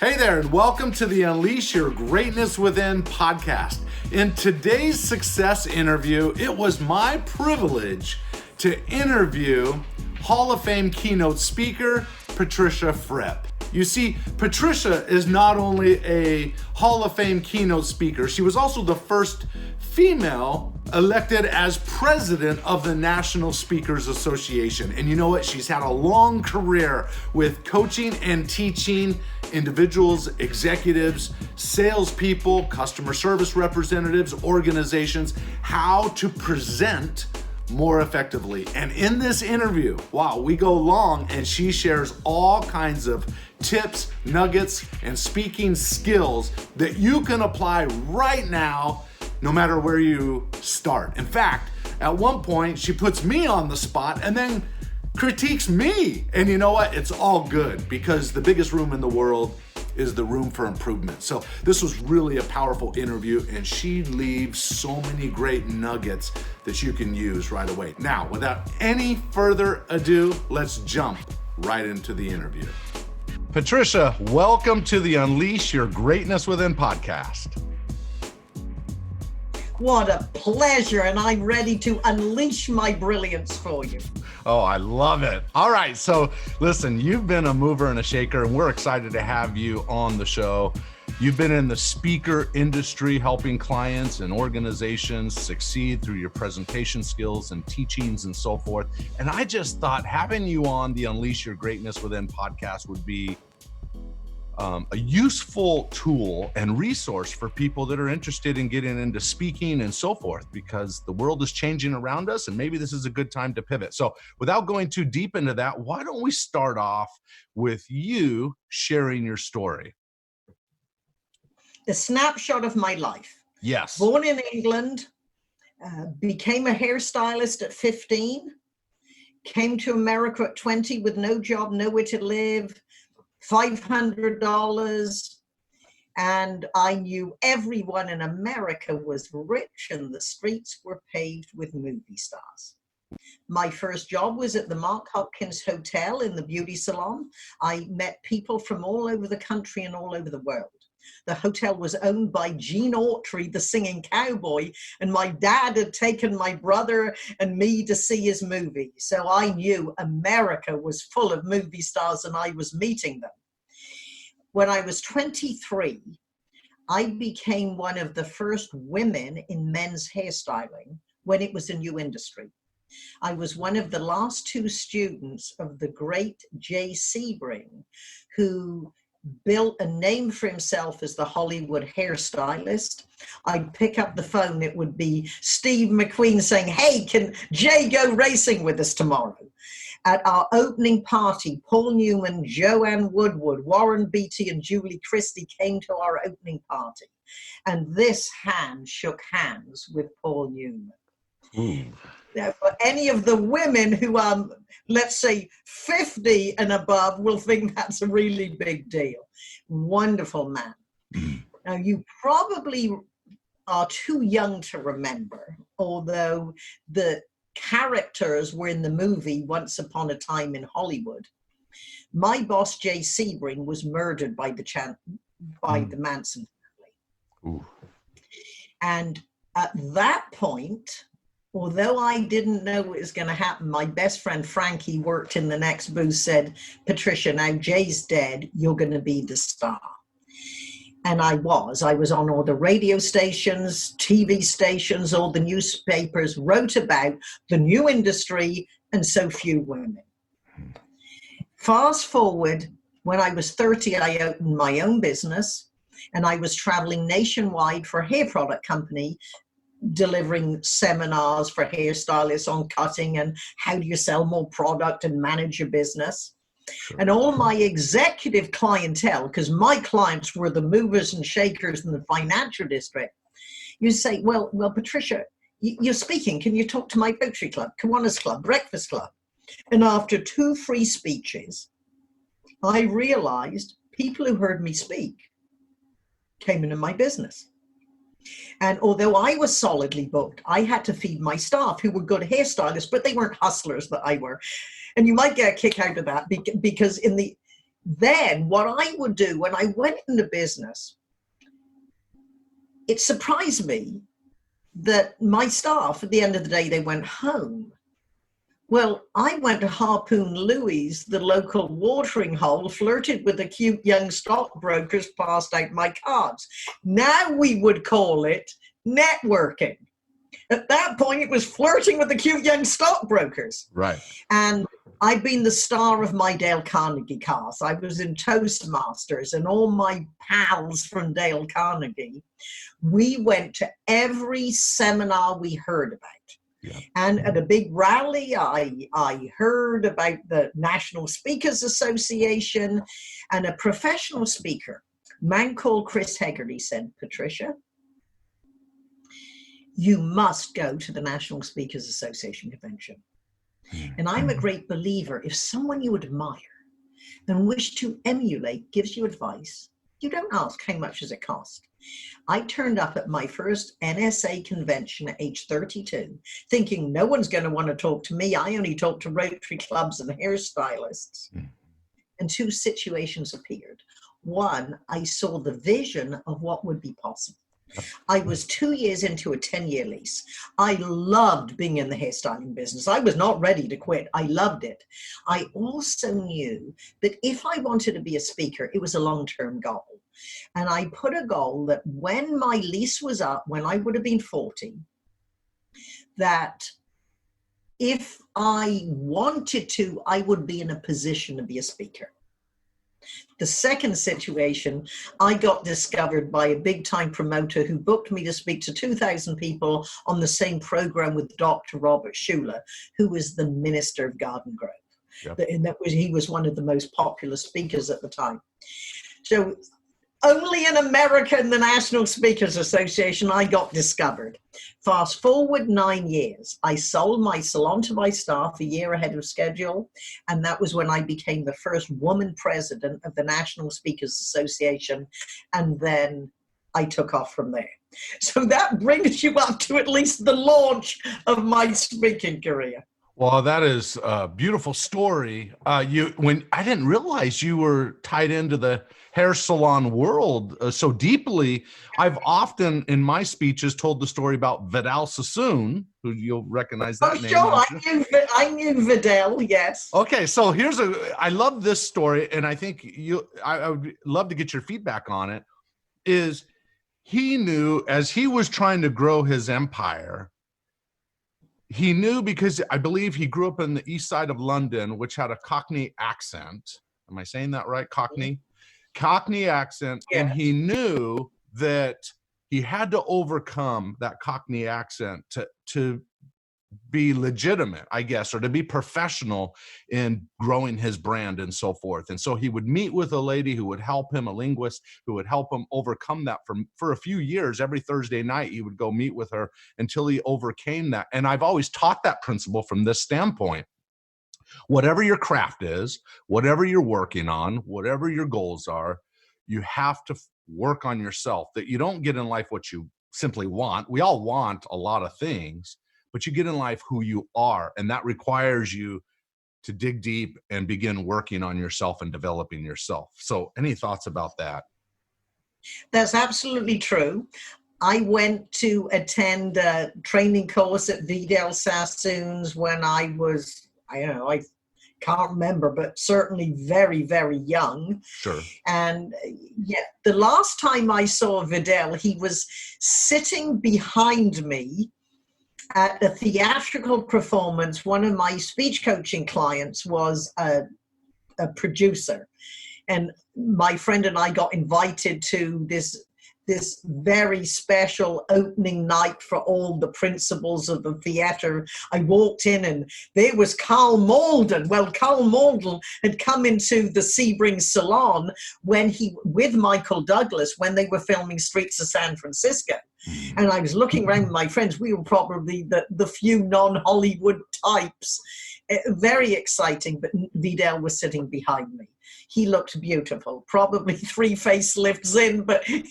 Hey there, and welcome to the Unleash Your Greatness Within podcast. In today's success interview, it was my privilege to interview Hall of Fame keynote speaker, Patricia Fripp. You see, Patricia is not only a Hall of Fame keynote speaker, she was also the first female elected as president of the National Speakers Association. And you know what? She's had a long career with coaching and teaching individuals, executives, salespeople, customer service representatives, organizations, how to present more effectively. And in this interview, wow, we go long and she shares all kinds of tips, nuggets, and speaking skills that you can apply right now, no matter where you start. In fact, at one point, she puts me on the spot and then critiques me. And you know what? It's all good because the biggest room in the world is the room for improvement. So this was really a powerful interview and she leaves so many great nuggets that you can use right away. Now, without any further ado, let's jump right into the interview. Patricia, welcome to the Unleash Your Greatness Within podcast. What a pleasure, and I'm ready to unleash my brilliance for you. Oh, I love it. All right, so listen, you've been a mover and a shaker, and we're excited to have you on the show. You've been in the speaker industry, helping clients and organizations succeed through your presentation skills and teachings and so forth. And I just thought having you on the Unleash Your Greatness Within podcast would be a useful tool and resource for people that are interested in getting into speaking and so forth, because the world is changing around us and maybe this is a good time to pivot. So without going too deep into that, why don't we start off with you sharing your story? The snapshot of my life. Yes. Born in England, became a hairstylist at 15, came to America at 20 with no job, nowhere to live, $500, and I knew everyone in America was rich and the streets were paved with movie stars. My first job was at the Mark Hopkins Hotel in the beauty salon. I met people from all over the country and all over the world. The hotel was owned by Gene Autry, the singing cowboy, and my dad had taken my brother and me to see his movie. So I knew America was full of movie stars and I was meeting them. When I was 23, I became one of the first women in men's hairstyling when it was a new industry. I was one of the last two students of the great Jay Sebring, who built a name for himself as the Hollywood hairstylist. I'd pick up the phone, it would be Steve McQueen saying, "Hey, can Jay go racing with us tomorrow?" At our opening party, Paul Newman, Joanne Woodward, Warren Beatty, and Julie Christie came to our opening party. And this hand shook hands with Paul Newman. Now, for any of the women who are, let's say, 50 and above will think that's a really big deal. Wonderful man. Now, you probably are too young to remember, although the characters were in the movie Once Upon a Time in Hollywood. My boss, Jay Sebring, was murdered by the Manson family. Ooh. And at that point, although I didn't know what was going to happen, my best friend Frankie worked in the next booth, said, "Patricia, now Jay's dead, you're going to be the star." And I was on all the radio stations, TV stations, all the newspapers wrote about the new industry and so few women. Fast forward, when I was 30, I opened my own business and I was traveling nationwide for a hair product company, delivering seminars for hairstylists on cutting and how do you sell more product and manage your business. Sure. And all my executive clientele, because my clients were the movers and shakers in the financial district, you say, well, Patricia, you're speaking. Can you talk to my Rotary Club, Kiwanis Club, Breakfast Club? And after 2 free speeches, I realized people who heard me speak came into my business. And although I was solidly booked, I had to feed my staff who were good hairstylists, but they weren't hustlers that I were. And you might get a kick out of that because in the then what I would do when I went into business, it surprised me that my staff, at the end of the day, they went home. Well, I went to Harpoon Louis, the local watering hole, flirted with the cute young stockbrokers, passed out my cards. Now we would call it networking. At that point, it was flirting with the cute young stockbrokers. Right. And I've been the star of my Dale Carnegie class. I was in Toastmasters, and all my pals from Dale Carnegie, we went to every seminar we heard about. Yeah. And at a big rally, I heard about the National Speakers Association, and a professional speaker, a man called Chris Hegarty, said, Patricia, you must go to the National Speakers Association convention. And I'm a great believer, if someone you admire and wish to emulate gives you advice, you don't ask how much does it cost. I turned up at my first NSA convention at age 32, thinking no one's going to want to talk to me. I only talk to Rotary clubs and hairstylists. And two situations appeared. One, I saw the vision of what would be possible. I was 2 years into a 10-year lease. I loved being in the hairstyling business. I was not ready to quit. I loved it. I also knew that if I wanted to be a speaker, it was a long-term goal. And I put a goal that when my lease was up, when I would have been 40, that if I wanted to, I would be in a position to be a speaker. The second situation, I got discovered by a big-time promoter who booked me to speak to 2,000 people on the same program with Dr. Robert Schuller, who was the minister of Garden Grove. Yep. And he was one of the most popular speakers at the time. So only in America, in the National Speakers Association, I got discovered. Fast forward 9 years, I sold my salon to my staff a year ahead of schedule, and that was when I became the first woman president of the National Speakers Association, and then I took off from there. So that brings you up to at least the launch of my speaking career. Well, that is a beautiful story. I didn't realize you were tied into the hair salon world so deeply. I've often in my speeches told the story about Vidal Sassoon, who you'll recognize that name. Sure, I knew Vidal, yes. Okay, so I love this story, and I think I would love to get your feedback on it. Is he knew as he was trying to grow his empire, he knew because I believe he grew up in the east side of London, which had a Cockney accent. Am I saying that right? Cockney accent. Yeah. And he knew that he had to overcome that Cockney accent to be legitimate, I guess, or to be professional in growing his brand and so forth. And so he would meet with a lady who would help him, a linguist who would help him overcome that for a few years. Every Thursday night, he would go meet with her until he overcame that. And I've always taught that principle from this standpoint. Whatever your craft is, whatever you're working on, whatever your goals are, you have to work on yourself. That you don't get in life what you simply want. We all want a lot of things, but you get in life who you are, and that requires you to dig deep and begin working on yourself and developing yourself. So any thoughts about that? That's absolutely true. I went to attend a training course at Vidal Sassoon's when I was, I can't remember, but certainly very, very young. Sure. And yeah, the last time I saw Vidal, he was sitting behind me at a theatrical performance. One of my speech coaching clients was a producer, and my friend and I got invited to this very special opening night for all the principals of the theater. I walked in and there was Carl Malden. Well, Carl Malden had come into the Sebring Salon with Michael Douglas when they were filming Streets of San Francisco. And I was looking around with my friends. We were probably the few non-Hollywood types. Very exciting, but Vidal was sitting behind me. He looked beautiful, probably 3 facelifts in, but he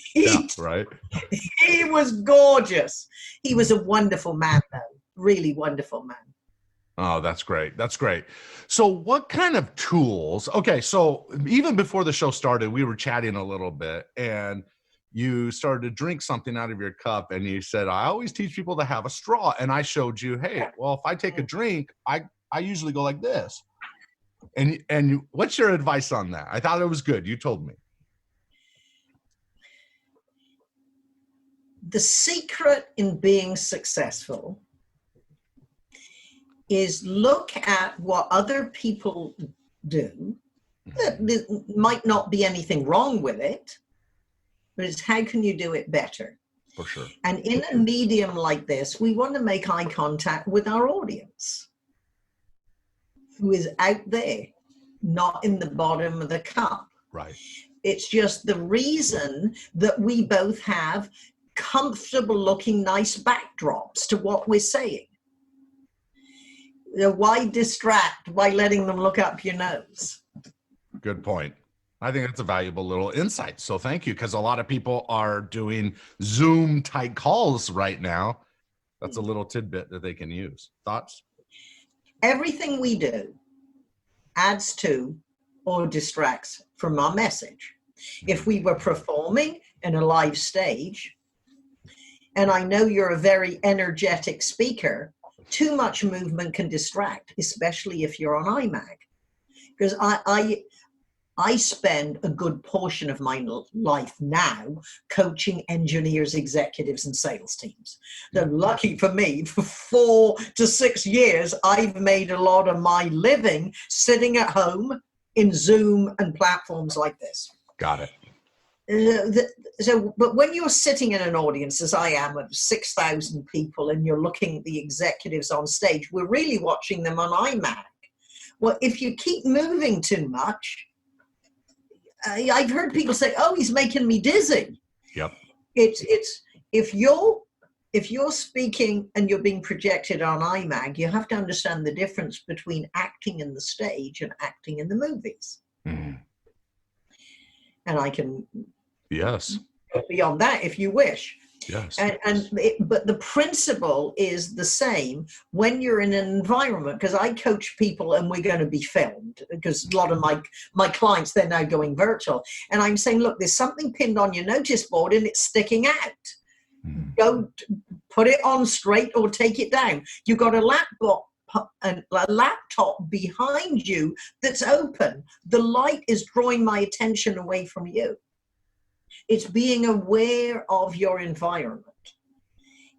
was gorgeous. He was a wonderful man, though, really wonderful man. Oh, that's great. That's great. So what kind of tools? Okay, so even before the show started, we were chatting a little bit and you started to drink something out of your cup and you said, I always teach people to have a straw. And I showed you, hey, well, if I take a drink, I usually go like this. And what's your advice on that? I thought it was good. You told me. The secret in being successful is look at what other people do. There might not be anything wrong with it, but it's how can you do it better? For sure. And in a medium like this, we want to make eye contact with our audience, who is out there, not in the bottom of the cup. Right. It's just the reason that we both have comfortable looking nice backdrops to what we're saying. Why distract by letting them look up your nose? Good point. I think that's a valuable little insight. So thank you, because a lot of people are doing Zoom type calls right now. That's a little tidbit that they can use. Thoughts? Everything we do adds to or distracts from our message. If we were performing in a live stage, and I know you're a very energetic speaker, too much movement can distract, especially if you're on iMac. Because I spend a good portion of my life now coaching engineers, executives, and sales teams. So lucky for me, for 4 to 6 years, I've made a lot of my living sitting at home in Zoom and platforms like this. Got it. But when you're sitting in an audience, as I am, of 6,000 people, and you're looking at the executives on stage, we're really watching them on iMac. Well, if you keep moving too much, I've heard people say, "Oh, he's making me dizzy." Yep. It's if you're speaking and you're being projected on iMac, you have to understand the difference between acting in the stage and acting in the movies. Mm. And I can go beyond that if you wish. Yes. But the principle is the same when you're in an environment, because I coach people and we're going to be filmed because a lot of my clients, they're now going virtual. And I'm saying, look, there's something pinned on your notice board and it's sticking out. Go put it on straight or take it down. You've got a laptop behind you that's open. The light is drawing my attention away from you. It's being aware of your environment.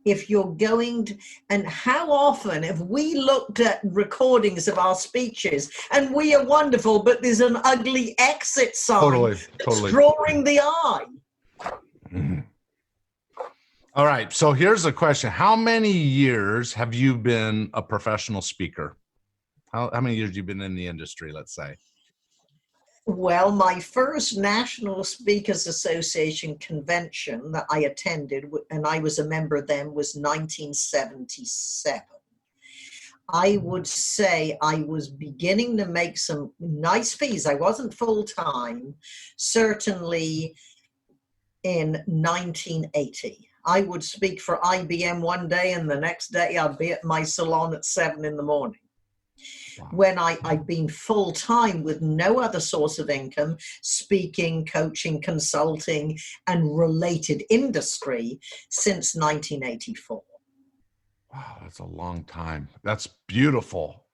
If you're going to, and how often have we looked at recordings of our speeches and we are wonderful, but there's an ugly exit sign that's drawing the eye. Mm-hmm. All right. So here's a question. How many years have you been a professional speaker? How many years have you been in the industry, let's say? Well, my first National Speakers Association convention that I attended, and I was a member then, was 1977. I would say I was beginning to make some nice fees. I wasn't full-time, certainly in 1980. I would speak for IBM one day and the next day I'd be at my salon at 7 in the morning. Wow. When I've been full-time with no other source of income, speaking, coaching, consulting, and related industry since 1984. Wow, that's a long time. That's beautiful.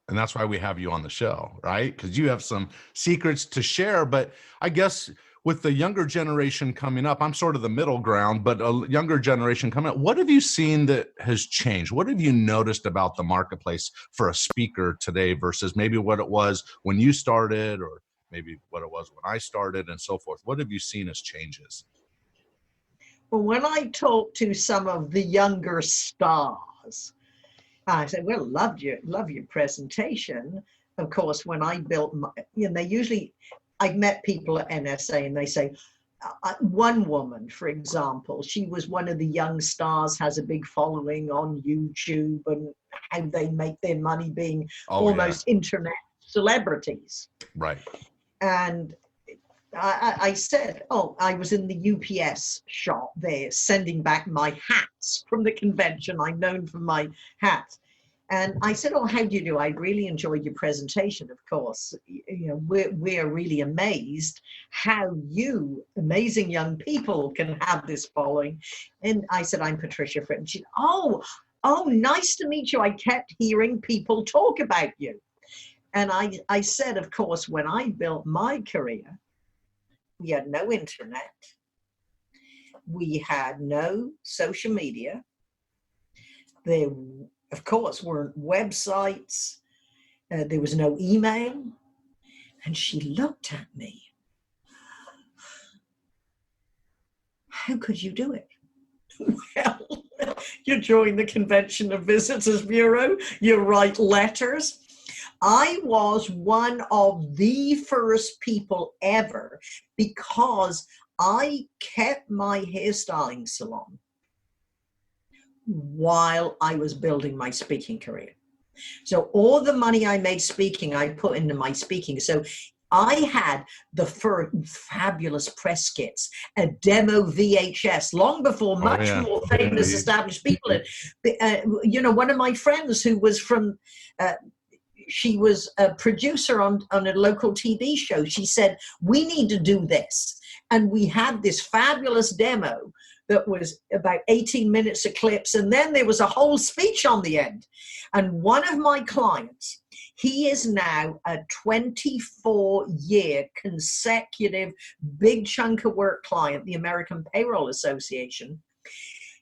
And that's why we have you on the show, right? Because you have some secrets to share. But I guess with the younger generation coming up, I'm sort of the middle ground, but a younger generation coming up, what have you seen that has changed? What have you noticed about the marketplace for a speaker today versus maybe what it was when you started, or maybe what it was when I started, and so forth? What have you seen as changes? Well, when I talk to some of the younger stars, I say, well, love your presentation. Of course, when I built my, they usually, I've met people at NSA and they say, one woman, for example, she was one of the young stars, has a big following on YouTube, and how they make their money being almost internet celebrities. Right. And I said, I was in the UPS shop there sending back my hats from the convention. I'm known for my hats. And I said, oh, how do you do? I really enjoyed your presentation, of course. You know, we're really amazed how you, amazing young people, can have this following. And I said, I'm Patricia Fripp. And she said, oh, nice to meet you. I kept hearing people talk about you. And I said, of course, when I built my career, we had no internet. We had no social media. There, of course, weren't websites. There was no email. And she looked at me. How could you do it? Well, you join the Convention of Visitors Bureau, you write letters. I was one of the first people ever, because I kept my hairstyling salon while I was building my speaking career. So all the money I made speaking, I put into my speaking. So I had the fabulous press kits, a demo VHS, long before much more famous established people. You know, one of my friends who was from, she was a producer on a local TV show. She said, we need to do this. And we had this fabulous demo that was about 18 minutes of clips. And then there was a whole speech on the end. And one of my clients, he is now a 24-year consecutive big chunk of work client, the American Payroll Association.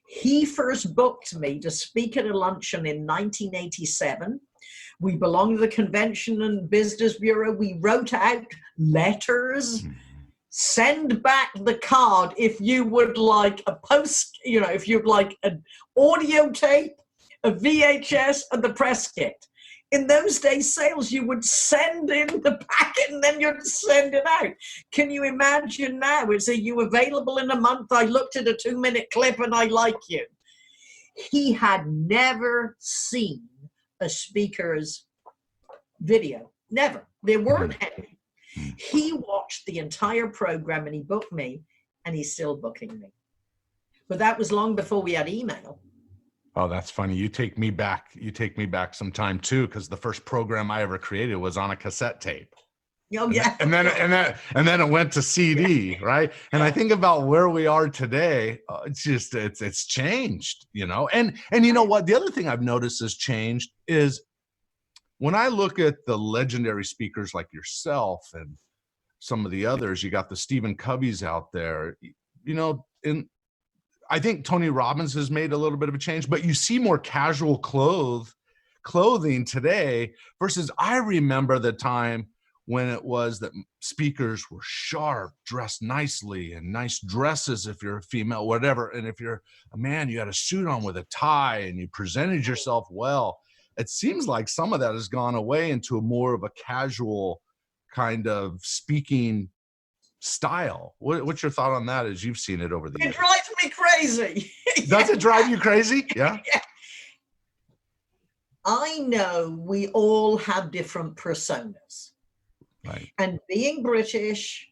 He first booked me to speak at a luncheon in 1987. We belonged to the Convention and Visitors Bureau. We wrote out letters. Send back the card if you would like a post, you know, if you'd like an audio tape, a VHS, and the press kit. In those days, sales, you would send in the packet and then you'd send it out. Can you imagine now? Is are you available in a month? I looked at a 2-minute clip and I like you. He had never seen a speaker's video. Never. There weren't any. He watched the entire program and he booked me, and he's still booking me. But that was long before we had email. Oh, that's funny. You take me back some time too, because the first program I ever created was on a cassette tape. Oh yeah. And then it went to CD, right? And I think about where we are today. It's just it's changed, you know. And you know what? The other thing I've noticed has changed is when I look at the legendary speakers like yourself and some of the others. You got the Stephen Coveys out there, you know, and I think Tony Robbins has made a little bit of a change, but you see more casual clothing today versus I remember the time when it was that speakers were sharp, dressed nicely, and nice dresses if you're a female, whatever. And if you're a man, you had a suit on with a tie and you presented yourself well. It seems like some of that has gone away into a more of a casual kind of speaking style. What's your thought on that as you've seen it over the years? It drives me crazy. Does it drive you crazy? Yeah. Yeah. I know we all have different personas. Right. And being British,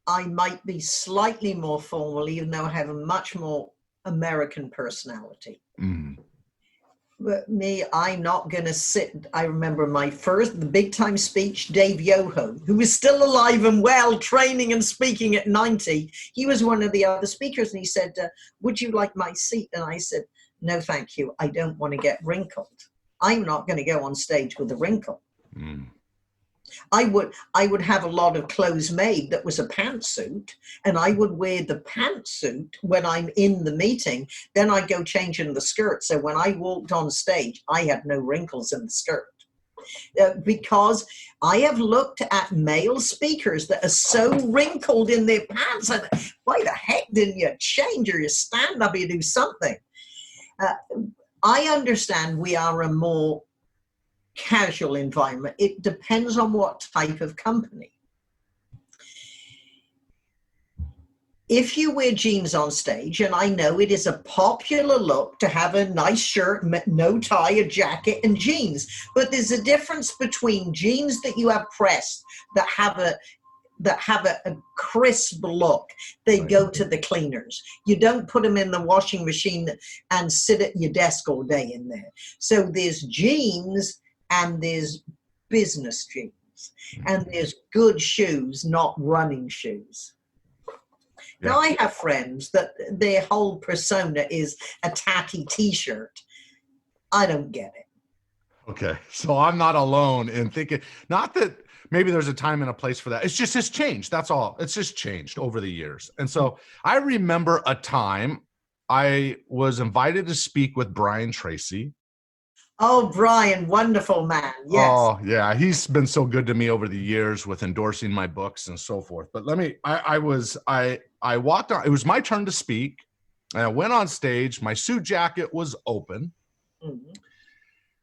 I might be slightly more formal, even though I have a much more American personality. Mm. But me, I'm not going to sit. I remember the big time speech, Dave Yoho, who is still alive and well, training and speaking at 90. He was one of the other speakers, and he said, would you like my seat? And I said, no, thank you. I don't want to get wrinkled. I'm not going to go on stage with a wrinkle. Mm. I would have a lot of clothes made that was a pantsuit, and I would wear the pantsuit when I'm in the meeting. Then I'd go change in the skirt. So when I walked on stage, I had no wrinkles in the skirt. Because I have looked at male speakers that are so wrinkled in their pants. And why the heck didn't you change, or you stand up, you do something? I understand we are a more casual environment. It depends on what type of company. If you wear jeans on stage, and I know it is a popular look to have a nice shirt, no tie, a jacket, and jeans, but there's a difference between jeans that you have pressed that have that have a crisp look, they go to the cleaners. You don't put them in the washing machine and sit at your desk all day in there. So there's jeans and there's business jeans, and there's good shoes, not running shoes. Yeah. Now I have friends that their whole persona is a tacky t-shirt. I don't get it. Okay, so I'm not alone in thinking, not that maybe there's a time and a place for that. It's changed. That's all. It's just changed over the years. And so I remember a time I was invited to speak with Brian Tracy. Oh, Brian, wonderful man. Yes. Oh, yeah. He's been so good to me over the years with endorsing my books and so forth. But I walked on, it was my turn to speak. And I went on stage. My suit jacket was open. Mm-hmm.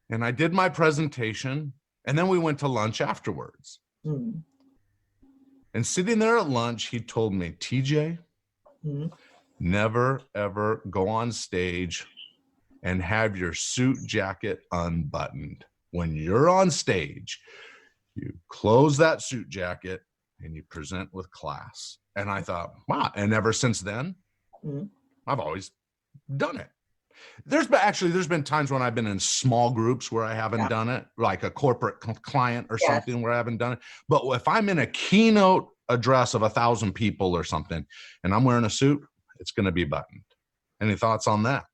And I did my presentation, and then we went to lunch afterwards. Mm. And sitting there at lunch, he told me, TJ, never, ever go on stage and have your suit jacket unbuttoned. When you're on stage, you close that suit jacket and you present with class. And I thought, wow. And ever since then, I've always done it. There's been times when I've been in small groups where I haven't done it, like a corporate client or something where I haven't done it. But if I'm in a keynote address of 1,000 people or something, and I'm wearing a suit, it's going to be buttoned. Any thoughts on that?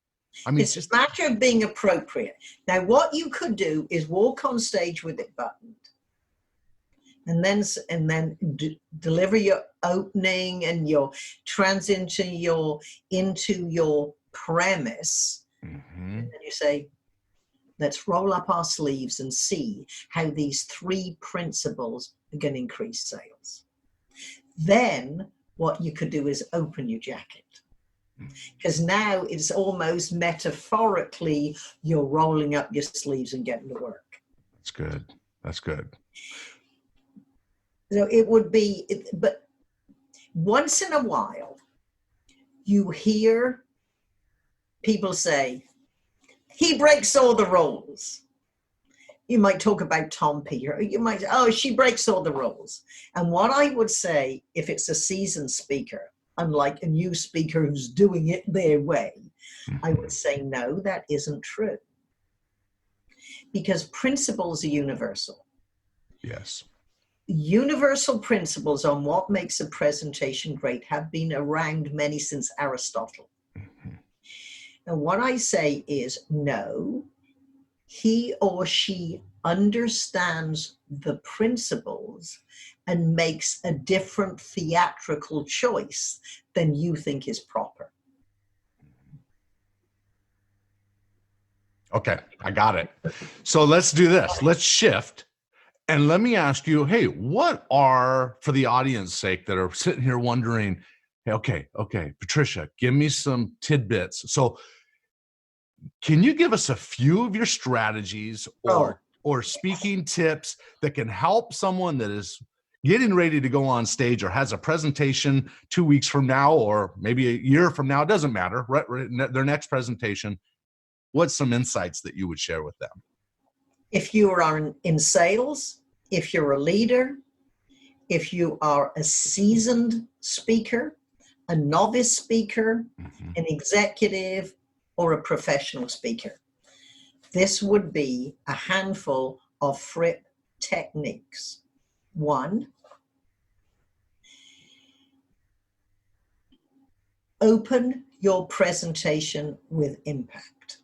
I mean, it's just a matter of being appropriate. Now, what you could do is walk on stage with it buttoned, and then deliver your opening and your into your premise, and then you say, let's roll up our sleeves and see how these 3 principles are going to increase sales. Then what you could do is open your jacket, because now it's almost metaphorically you're rolling up your sleeves and getting to work. That's good. So it would be, but once in a while you hear people say, he breaks all the rules. You might talk about Tom Peter. You might say, oh, she breaks all the rules. And what I would say, if it's a seasoned speaker, unlike a new speaker who's doing it their way, I would say, no, that isn't true. Because principles are universal. Yes. Universal principles on what makes a presentation great have been around many since Aristotle. And what I say is, no, he or she understands the principles and makes a different theatrical choice than you think is proper. Okay, I got it. So let's do this. Let's shift. And let me ask you, hey, what are, for the audience sake that are sitting here wondering, hey, okay, Patricia, give me some tidbits. So can you give us a few of your strategies or speaking tips that can help someone that is getting ready to go on stage or has a presentation 2 weeks from now, or maybe a year from now, it doesn't matter, right, their next presentation? What's some insights that you would share with them? If you are in sales, if you're a leader, if you are a seasoned speaker, a novice speaker, an executive, or a professional speaker, this would be a handful of Fripp techniques. 1, open your presentation with impact.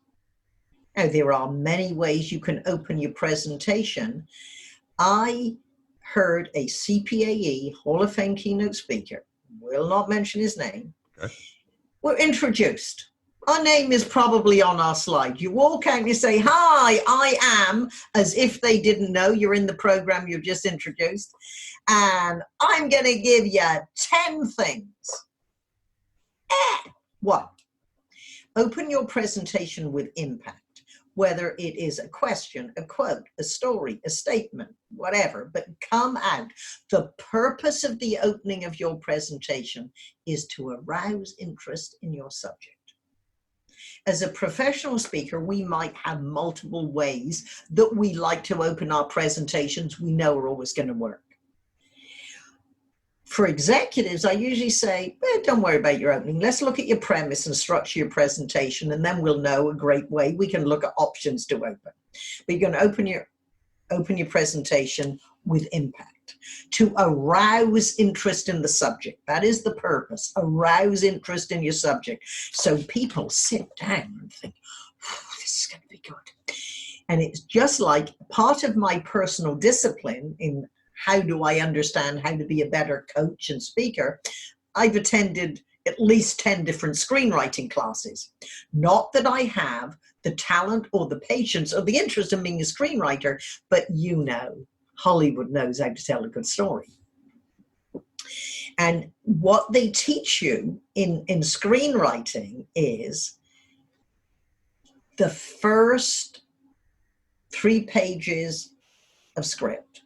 Now, there are many ways you can open your presentation. I heard a CPAE Hall of Fame keynote speaker, will not mention his name, were introduced. Our name is probably on our slide. You walk out and you say, hi, I am, as if they didn't know you're in the program you just introduced. And I'm going to give you 10 things. 1, open your presentation with impact. Whether it is a question, a quote, a story, a statement, whatever, but come out. The purpose of the opening of your presentation is to arouse interest in your subject. As a professional speaker, we might have multiple ways that we like to open our presentations we know are always going to work. For executives, I usually say, don't worry about your opening. Let's look at your premise and structure your presentation, and then we'll know a great way. We can look at options to open. But you're going to open your presentation with impact, to arouse interest in the subject. That is the purpose. Arouse interest in your subject. So people sit down and think, this is going to be good. And it's just like part of my personal discipline in how do I understand how to be a better coach and speaker, I've attended at least 10 different screenwriting classes. Not that I have the talent or the patience or the interest in being a screenwriter, but Hollywood knows how to tell a good story. And what they teach you in screenwriting is the first 3 pages of script,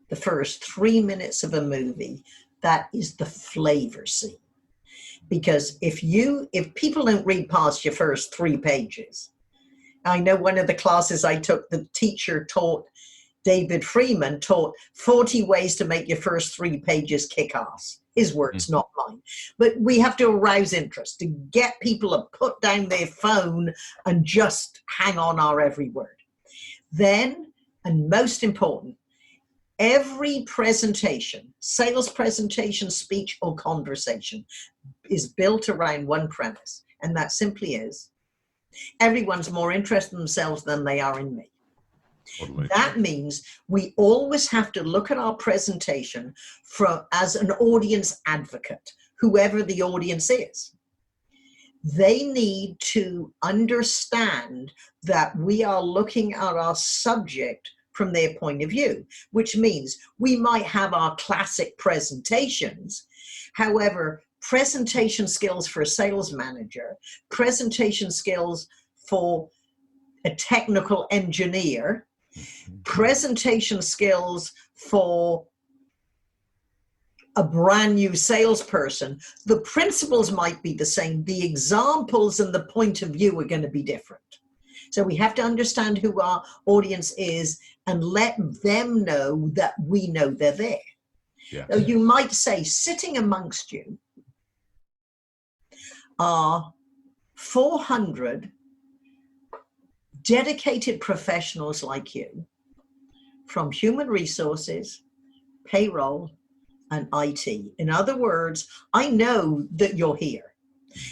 the first 3 minutes of a movie, that is the flavor scene. Because if people don't read past your first 3 pages, I know one of the classes I took, the teacher David Freeman taught 40 ways to make your first 3 pages kick ass. His words, not mine. But we have to arouse interest, to get people to put down their phone and just hang on our every word. Then, and most important, every presentation, sales presentation, speech, or conversation is built around one premise. And that simply is, everyone's more interested in themselves than they are in me. Totally. That means we always have to look at our presentation as an audience advocate, whoever the audience is. They need to understand that we are looking at our subject from their point of view, which means we might have our classic presentations. However, presentation skills for a sales manager, presentation skills for a technical engineer, presentation skills for a brand new salesperson, the principles might be the same. The examples and the point of view are going to be different. So we have to understand who our audience is and let them know that we know they're there. Yeah. So you might say, sitting amongst you are 400 dedicated professionals like you from human resources, payroll, and IT. In other words, I know that you're here.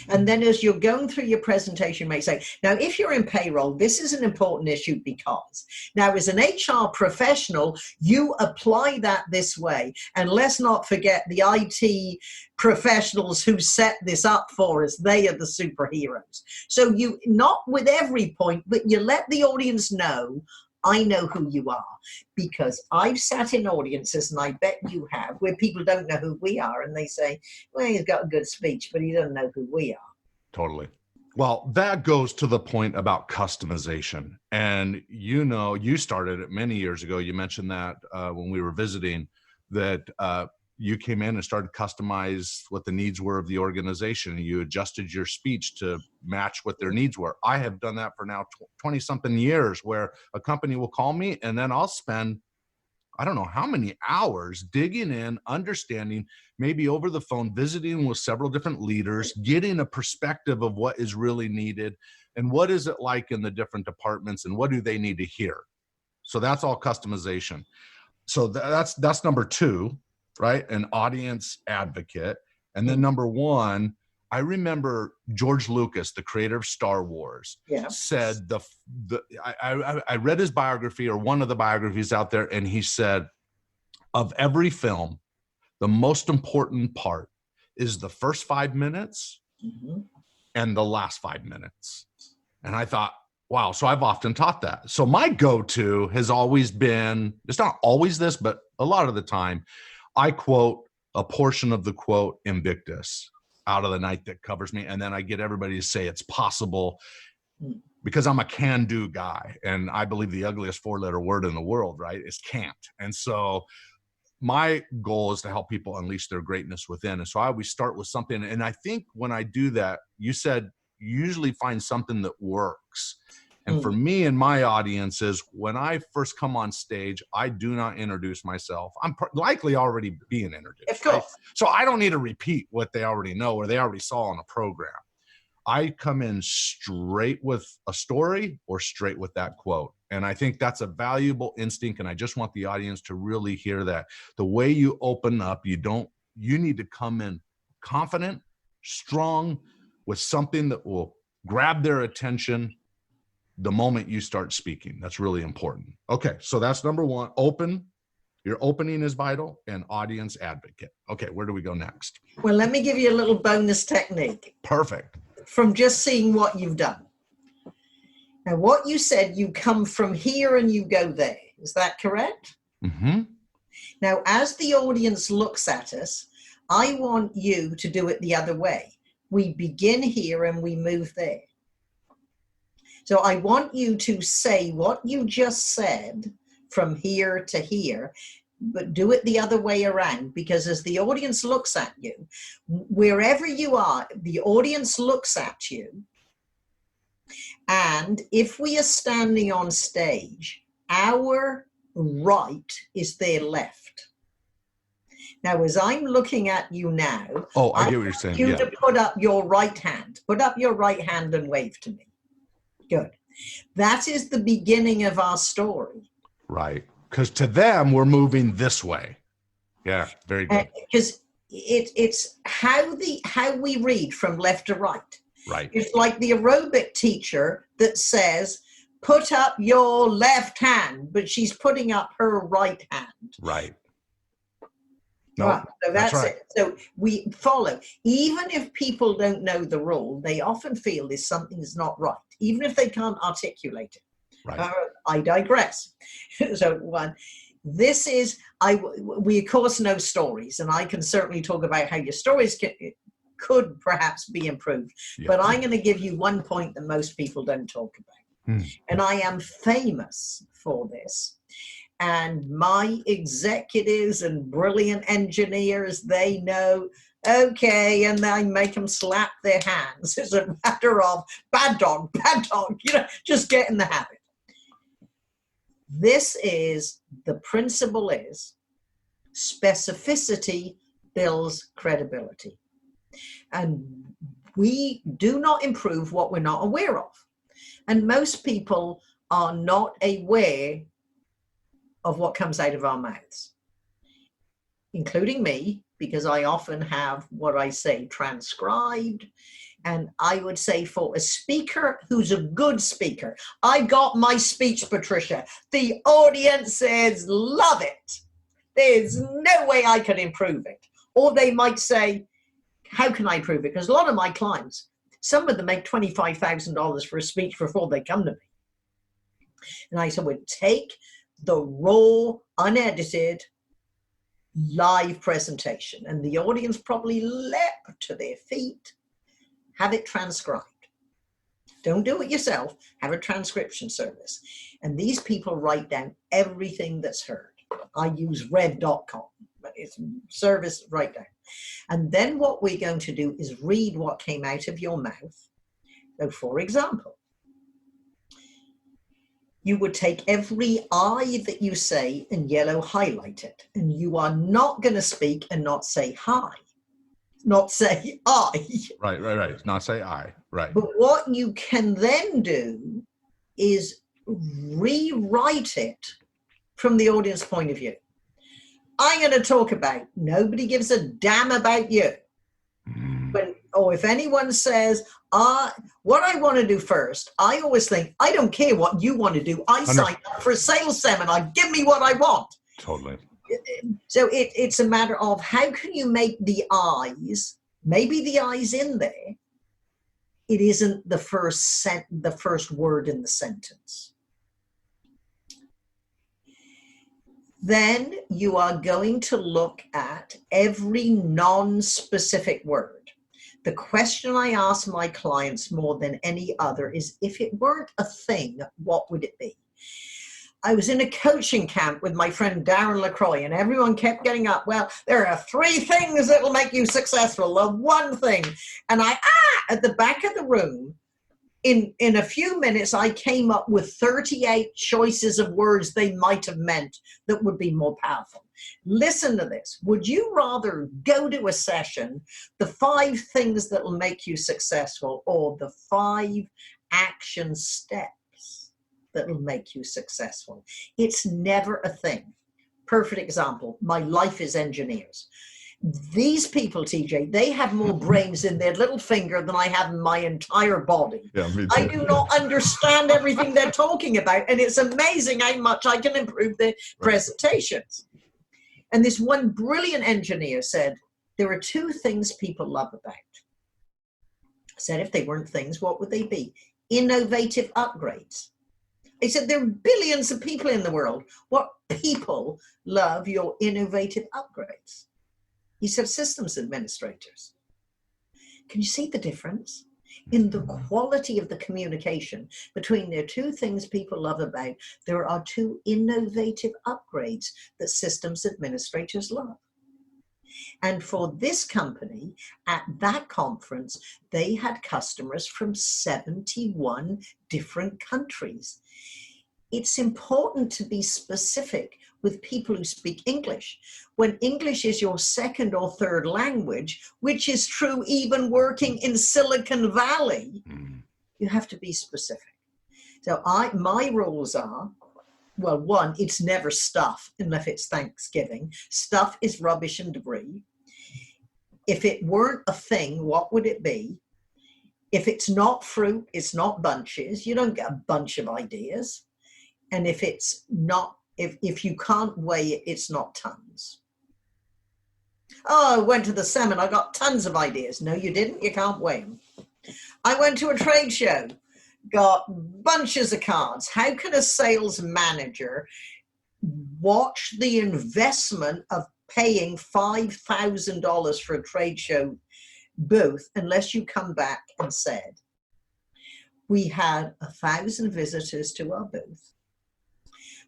And then as you're going through your presentation, you may say, now, if you're in payroll, this is an important issue because now as an HR professional, you apply that this way. And let's not forget the IT professionals who set this up for us. They are the superheroes. So you, not with every point, but you let the audience know, I know who you are, because I've sat in audiences, and I bet you have, where people don't know who we are, and they say, well, he's got a good speech, but he doesn't know who we are. Totally. Well, that goes to the point about customization. And you started it many years ago. You mentioned that when we were visiting, that you came in and started to customize what the needs were of the organization, and you adjusted your speech to match what their needs were. I have done that for now 20 something years, where a company will call me and then I'll spend, I don't know how many hours digging in, understanding, maybe over the phone, visiting with several different leaders, getting a perspective of what is really needed and what is it like in the different departments and what do they need to hear. So that's all customization. So that's number 2. Right? An audience advocate. And then number 1, I remember George Lucas, the creator of Star Wars, said I read his biography, or one of the biographies out there, and he said, of every film, the most important part is the first 5 minutes and the last 5 minutes. And I thought, wow. So I've often taught that. So my go-to has always been, it's not always this, but a lot of the time, I quote a portion of the quote Invictus, out of the night that covers me. And then I get everybody to say it's possible, because I'm a can-do guy. And I believe the ugliest 4-letter word in the world, right, is can't. And so my goal is to help people unleash their greatness within. And so I always start with something. And I think when I do that, you said you usually find something that works. And for me and my audiences, when I first come on stage, I do not introduce myself. I'm likely already being introduced. Of course. Right? So I don't need to repeat what they already know or they already saw on a program. I come in straight with a story or straight with that quote. And I think that's a valuable instinct. And I just want the audience to really hear that. The way you open up, you need to come in confident, strong, with something that will grab their attention the moment you start speaking. That's really important. Okay, so that's number one. Open. Your opening is vital, and audience advocate. Okay, where do we go next? Well, let me give you a little bonus technique. Perfect. From just seeing what you've done. Now, what you said, you come from here and you go there. Is that correct? Mm-hmm. Now, as the audience looks at us, I want you to do it the other way. We begin here and we move there. So I want you to say what you just said from here to here, but do it the other way around, because as the audience looks at you, wherever you are, the audience looks at you. And if we are standing on stage, our right is their left. Now, as I'm looking at you now, I get what you're saying. You to put up your right hand. Put up your right hand and wave to me. Good. That is the beginning of our story. Right. Because to them, we're moving this way. Yeah, very good. Because it's how we read from left to right. Right. It's like the aerobic teacher that says, put up your left hand, but she's putting up her right hand. Right. No, Right. So that's right. it. So we follow. Even if people don't know the rule, they often feel there's something is not right, even if they can't articulate it. Right. I digress. So this is, we of course know stories, and I can certainly talk about how your stories could perhaps be improved. Yeah. But I'm going to give you one point that most people don't talk about. And I am famous for this. And my executives and brilliant engineers, they know, okay, and I make them slap their hands. It's a matter of bad dog, just get in the habit. This is, the principle is, specificity builds credibility. And we do not improve what we're not aware of. And most people are not aware of what comes out of our mouths, including me, because I often have what I say transcribed. And I would say for a speaker who's a good speaker, I got my speech, Patricia. The audiences love it. There's no way I can improve it. Or they might say, how can I improve it? Because a lot of my clients, some of them make $25,000 for a speech before they come to me. And I said, well, take the raw, unedited, live presentation. And the audience probably leapt to their feet. Have it transcribed. Don't do it yourself. Have a transcription service. And these people write down everything that's heard. I use rev.com, but it's service write down. And then what we're going to do is read what came out of your mouth. So for example, you would take every I that you say and yellow highlight it. And you are not going to speak and not say hi. Not say I. Right. Not say I. Right. But what you can then do is rewrite it from the audience point of view. I'm going to talk about nobody gives a damn about you. Or if anyone says, what I want to do first, I always think, I don't care what you want to do. I signed up for a sales seminar. Give me what I want. Totally. So it's a matter of how can you make the I's, maybe the I's in there. It isn't the first word in the sentence. Then you are going to look at every non-specific word. The question I ask my clients more than any other is, if it weren't a thing, what would it be? I was in a coaching camp with my friend Darren LaCroix, and everyone kept getting up. Well, there are 3 things that will make you successful. The one thing. And at the back of the room, in a few minutes, I came up with 38 choices of words they might have meant that would be more powerful. Listen to this. Would you rather go to a session, the 5 things that will make you successful, or the 5 action steps that will make you successful? It's never a thing. Perfect example. My life is engineers. These people, TJ, they have more brains in their little finger than I have in my entire body. Yeah, me too. I do not understand everything they're talking about, and it's amazing how much I can improve the presentations. And this one brilliant engineer said, there are 2 things people love about. I said, if they weren't things, what would they be? Innovative upgrades. He said, there are billions of people in the world. What people love your innovative upgrades? He said, systems administrators. Can you see the difference in the quality of the communication between their 2 things people love about? There are 2 innovative upgrades that systems administrators love. And for this company, at that conference, they had customers from 71 different countries. It's important to be specific with people who speak English. When English is your 2nd or 3rd language, which is true even working in Silicon Valley, you have to be specific. So my rules are, well, 1, it's never stuff unless it's Thanksgiving. Stuff is rubbish and debris. If it weren't a thing, what would it be? If it's not fruit, it's not bunches. You don't get a bunch of ideas. And if it's not, if you can't weigh it, it's not tons. Oh, I went to the seminar, I got tons of ideas. No, you didn't, you can't weigh them. I went to a trade show, got bunches of cards. How can a sales manager watch the investment of paying $5,000 for a trade show booth unless you come back and said, we had 1,000 visitors to our booth.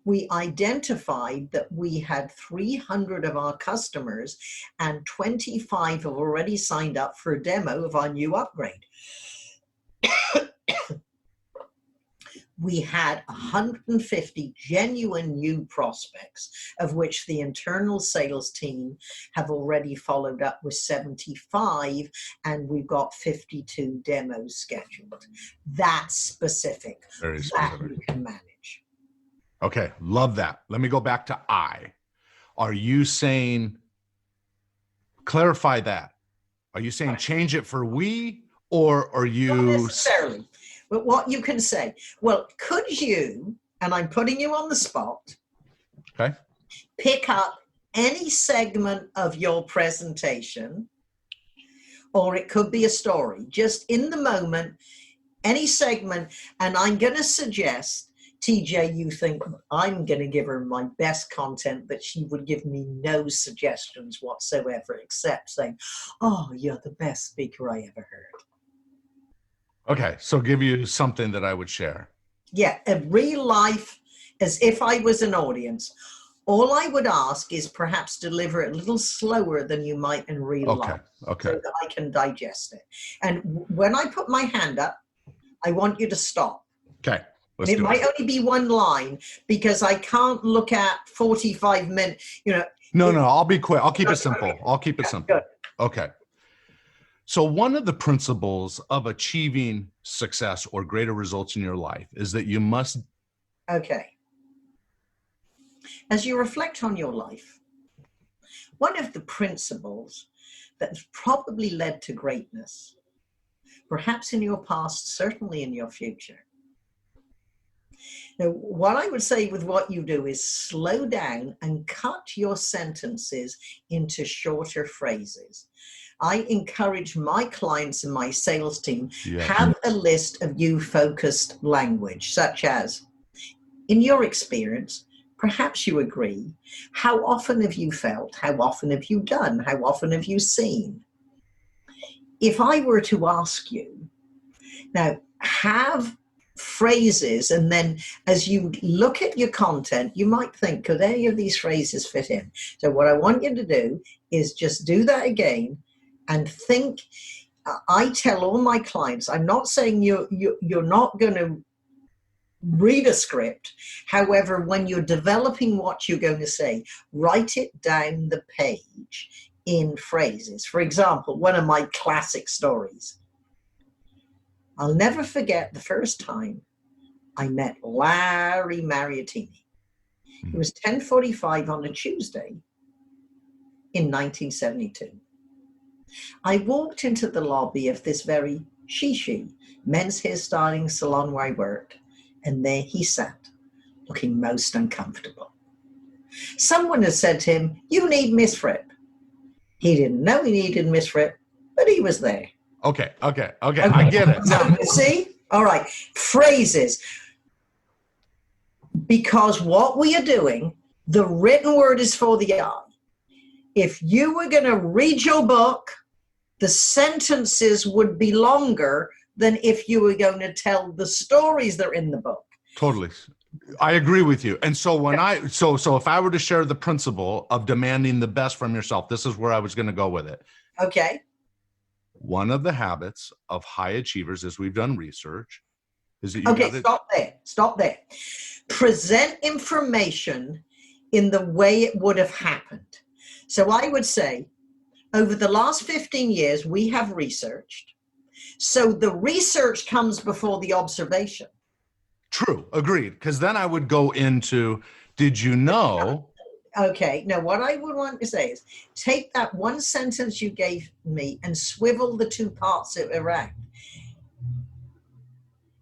We identified that we had 300 of our customers and 25 have already signed up for a demo of our new upgrade. We had 150 genuine new prospects, of which the internal sales team have already followed up with 75, and we've got 52 demos scheduled. That's specific. Very specific. That you can manage. Okay, love that. Let me go back to I. Are you saying, clarify that? Are you saying change it for we, or are you? Not necessarily. But what you can say, well, could you, and I'm putting you on the spot, okay, pick up any segment of your presentation, or it could be a story, just in the moment, any segment, and I'm going to suggest, TJ, you think I'm going to give her my best content, but she would give me no suggestions whatsoever, except saying, oh, you're the best speaker I ever heard. Okay, so give you something that I would share. Yeah, a real life, as if I was an audience. All I would ask is perhaps deliver it a little slower than you might in real life. Okay. So that I can digest it. And when I put my hand up, I want you to stop. Okay. It might only be 1 line because I can't look at 45 minutes, you know. No, I'll be quick. I'll keep it simple. I'll keep it simple. Good. Okay. So one of the principles of achieving success or greater results in your life is that you must. Okay. As you reflect on your life, one of the principles that has probably led to greatness, perhaps in your past, certainly in your future. Now, what I would say with what you do is slow down and cut your sentences into shorter phrases. I encourage my clients and my sales team have a list of you-focused language, such as, in your experience, perhaps you agree, how often have you felt, how often have you done, how often have you seen? If I were to ask you, now have phrases, and then as you look at your content, you might think, could any of these phrases fit in? So what I want you to do is just do that again and think I tell all my clients, I'm not saying you're not going to read a script. However, when you're developing what you're going to say, write it down the page in phrases. For example, one of my classic stories. I'll never forget the first time I met Larry Mariottini. It was 10:45 on a Tuesday in 1972. I walked into the lobby of this very she men's hairstyling salon where I worked, and there he sat, looking most uncomfortable. Someone had said to him, "You need Miss Fripp." He didn't know he needed Miss Fripp, but he was there. Okay. I get it. So, see? All right. Phrases. Because what we are doing, the written word is for the eye. If you were going to read your book, the sentences would be longer than if you were going to tell the stories that are in the book. Totally. I agree with you. And so when so if I were to share the principle of demanding the best from yourself, this is where I was going to go with it. Okay. One of the habits of high achievers, as we've done research, is that Stop there. Present information in the way it would have happened. So I would say, over the last 15 years, we have researched. So the research comes before the observation. True. Agreed. Because then I would go into, did you know? Okay. Now, what I would want to say is, take that one sentence you gave me and swivel the two parts of it around.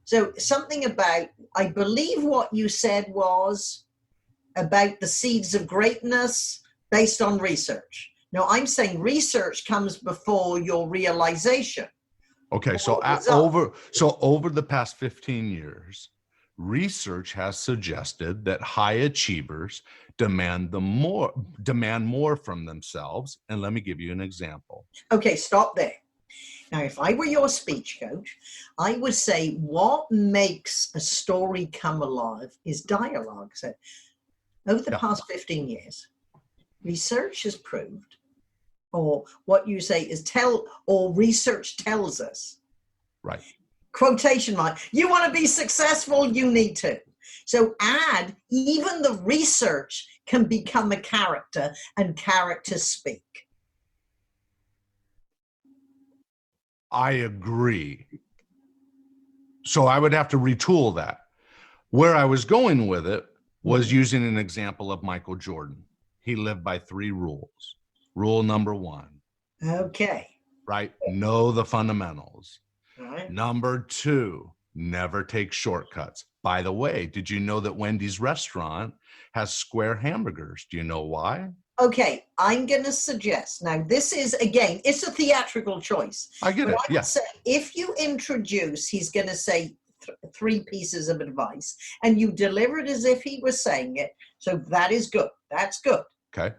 So something about, I believe what you said was about the seeds of greatness based on research. Now, I'm saying research comes before your realization. Okay, so over the past 15 years, research has suggested that high achievers demand more from themselves. And let me give you an example. Okay, stop there. Now, if I were your speech coach, I would say what makes a story come alive is dialogue. So over the past 15 years, research has proved, or what you say is research tells us. Right. Quotation mark. You want to be successful, you need to. So even the research can become a character, and characters speak. I agree. So I would have to retool that. Where I was going with it was using an example of Michael Jordan. He lived by 3 rules. Rule number 1. Okay. Right? Know the fundamentals. All right. Number 2, never take shortcuts. By the way, did you know that Wendy's restaurant has square hamburgers? Do you know why? Okay, I'm going to suggest, now this is, again, it's a theatrical choice. I get it, I would say, if you introduce, he's going to say 3 pieces of advice, and you deliver it as if he was saying it, so that is good. That's good. Okay.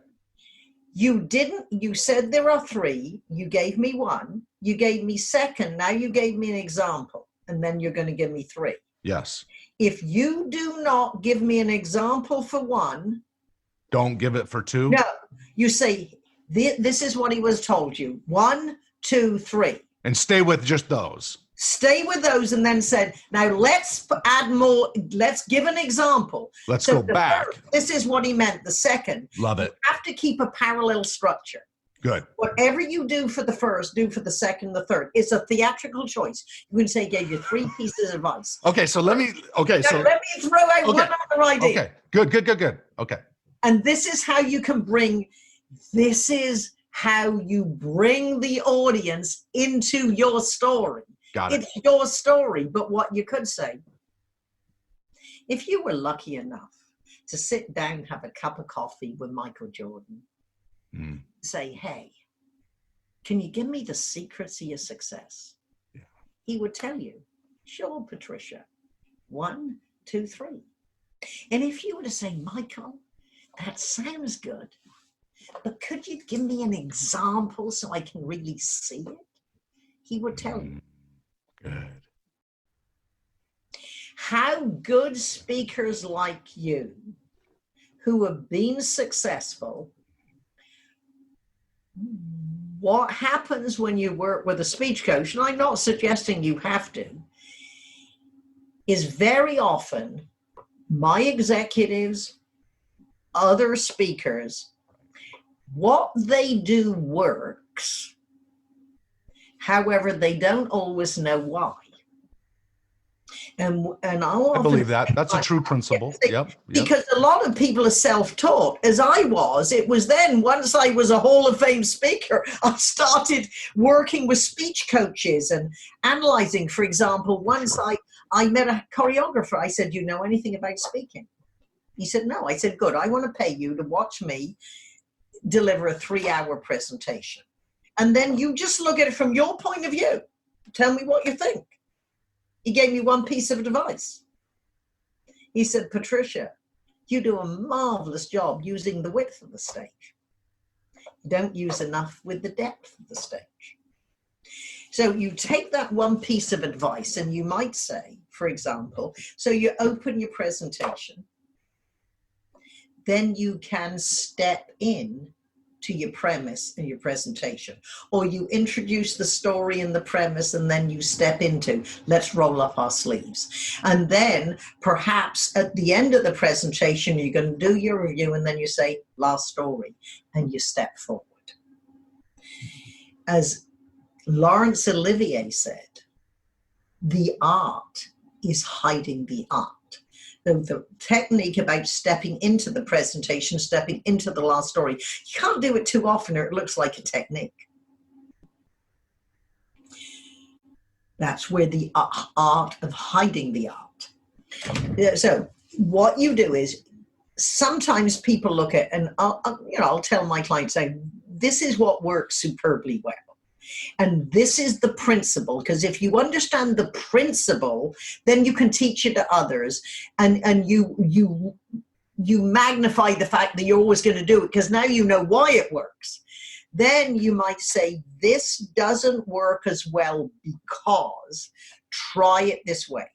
You said there are 3, you gave me 1, you gave me second, now you gave me an example, and then you're going to give me 3. Yes. If you do not give me an example for 1, don't give it for 2? No, you say, this is what he was told you. 1, 2, 3. And stay with just those. Stay with those, and then said, now let's add more. Let's give an example. Let's go back. This is what he meant. The second. Love it. You have to keep a parallel structure. Good. Whatever you do for the first, do for the second, the third. It's a theatrical choice. You can say, gave you 3 pieces of advice. Okay, so let me throw out one other idea. Okay, good. Okay. And this is how you bring the audience into your story. Got it. It's your story. But what you could say, if you were lucky enough to sit down, have a cup of coffee with Michael Jordan, say, hey, can you give me the secrets of your success? Yeah. He would tell you, sure, Patricia, 1, 2, 3. And if you were to say, Michael, that sounds good, but could you give me an example so I can really see it? He would tell you. Good. How good speakers like you, who have been successful, what happens when you work with a speech coach, and I'm not suggesting you have to, is very often my executives, other speakers, what they do works. However, they don't always know why. And I believe that. That's a true principle. Yep. Because a lot of people are self-taught, as I was. It was then, once I was a Hall of Fame speaker, I started working with speech coaches and analyzing. For example, once I met a choreographer. I said, "Do you know anything about speaking?" He said, "No." I said, "Good. I want to pay you to watch me deliver a 3-hour presentation. And then you just look at it from your point of view. Tell me what you think." He gave me one piece of advice. He said, "Patricia, you do a marvelous job using the width of the stage. You don't use enough with the depth of the stage." So you take that one piece of advice and you might say, for example, so you open your presentation, then you can step in to your premise and your presentation, or you introduce the story and the premise and then you step into, let's roll up our sleeves. And then perhaps at the end of the presentation, you're going to do your review and then you say, last story, and you step forward. As Laurence Olivier said, the art is hiding the art. The technique about stepping into the presentation, stepping into the last story, you can't do it too often or it looks like a technique. That's where the art of hiding the art. So what you do is, sometimes people look at, and I'll tell my clients, say, this is what works superbly well. And this is the principle, because if you understand the principle, then you can teach it to others, and you magnify the fact that you're always going to do it because now you know why it works. Then you might say, this doesn't work as well because try it this way.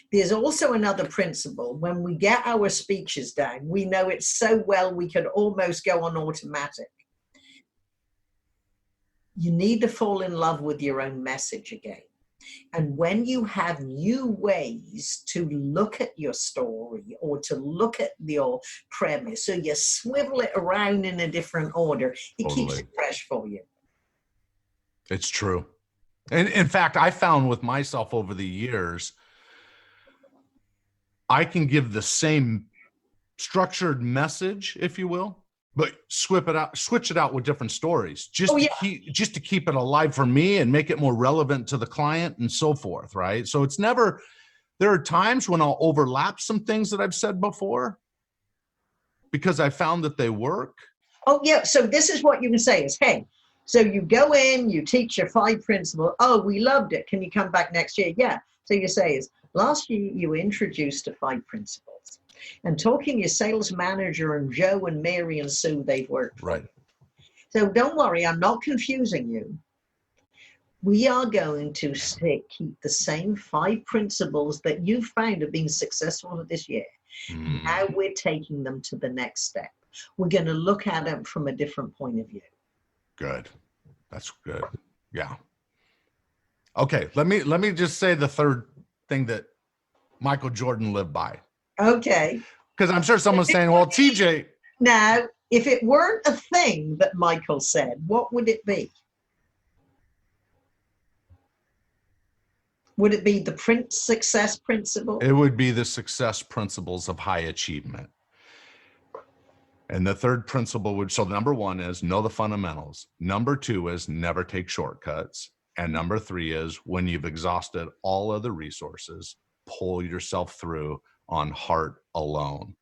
There's also another principle. When we get our speeches down, we know it so well we could almost go on automatic. You need to fall in love with your own message again. And when you have new ways to look at your story or to look at your premise, so you swivel it around in a different order, it keeps it fresh for you. It's true. And in fact, I found with myself over the years, I can give the same structured message, if you will, but switch it out with different stories, just to keep it alive for me and make it more relevant to the client and so forth, right? So it's never, there are times when I'll overlap some things that I've said before because I found that they work. Oh yeah, so this is what you can say is, hey, so you go in, you teach your 5 principles. Oh, we loved it. Can you come back next year? Yeah. So you say is, last year you introduced the 5 principles. And talking your sales manager and Joe and Mary and Sue, they've worked. Right. So don't worry, I'm not confusing you. We are going to keep the same 5 principles that you found have been successful this year. Now we're taking them to the next step. We're going to look at them from a different point of view. Good. That's good. Yeah. Okay. Let me just say the third thing that Michael Jordan lived by. Okay. Because I'm sure someone's saying, well, TJ. Now, if it weren't a thing that Michael said, what would it be? Would it be the success principle? It would be the success principles of high achievement. And the third principle would, so number 1 is know the fundamentals. Number 2 is never take shortcuts. And number 3 is when you've exhausted all other resources, pull yourself through on heart alone.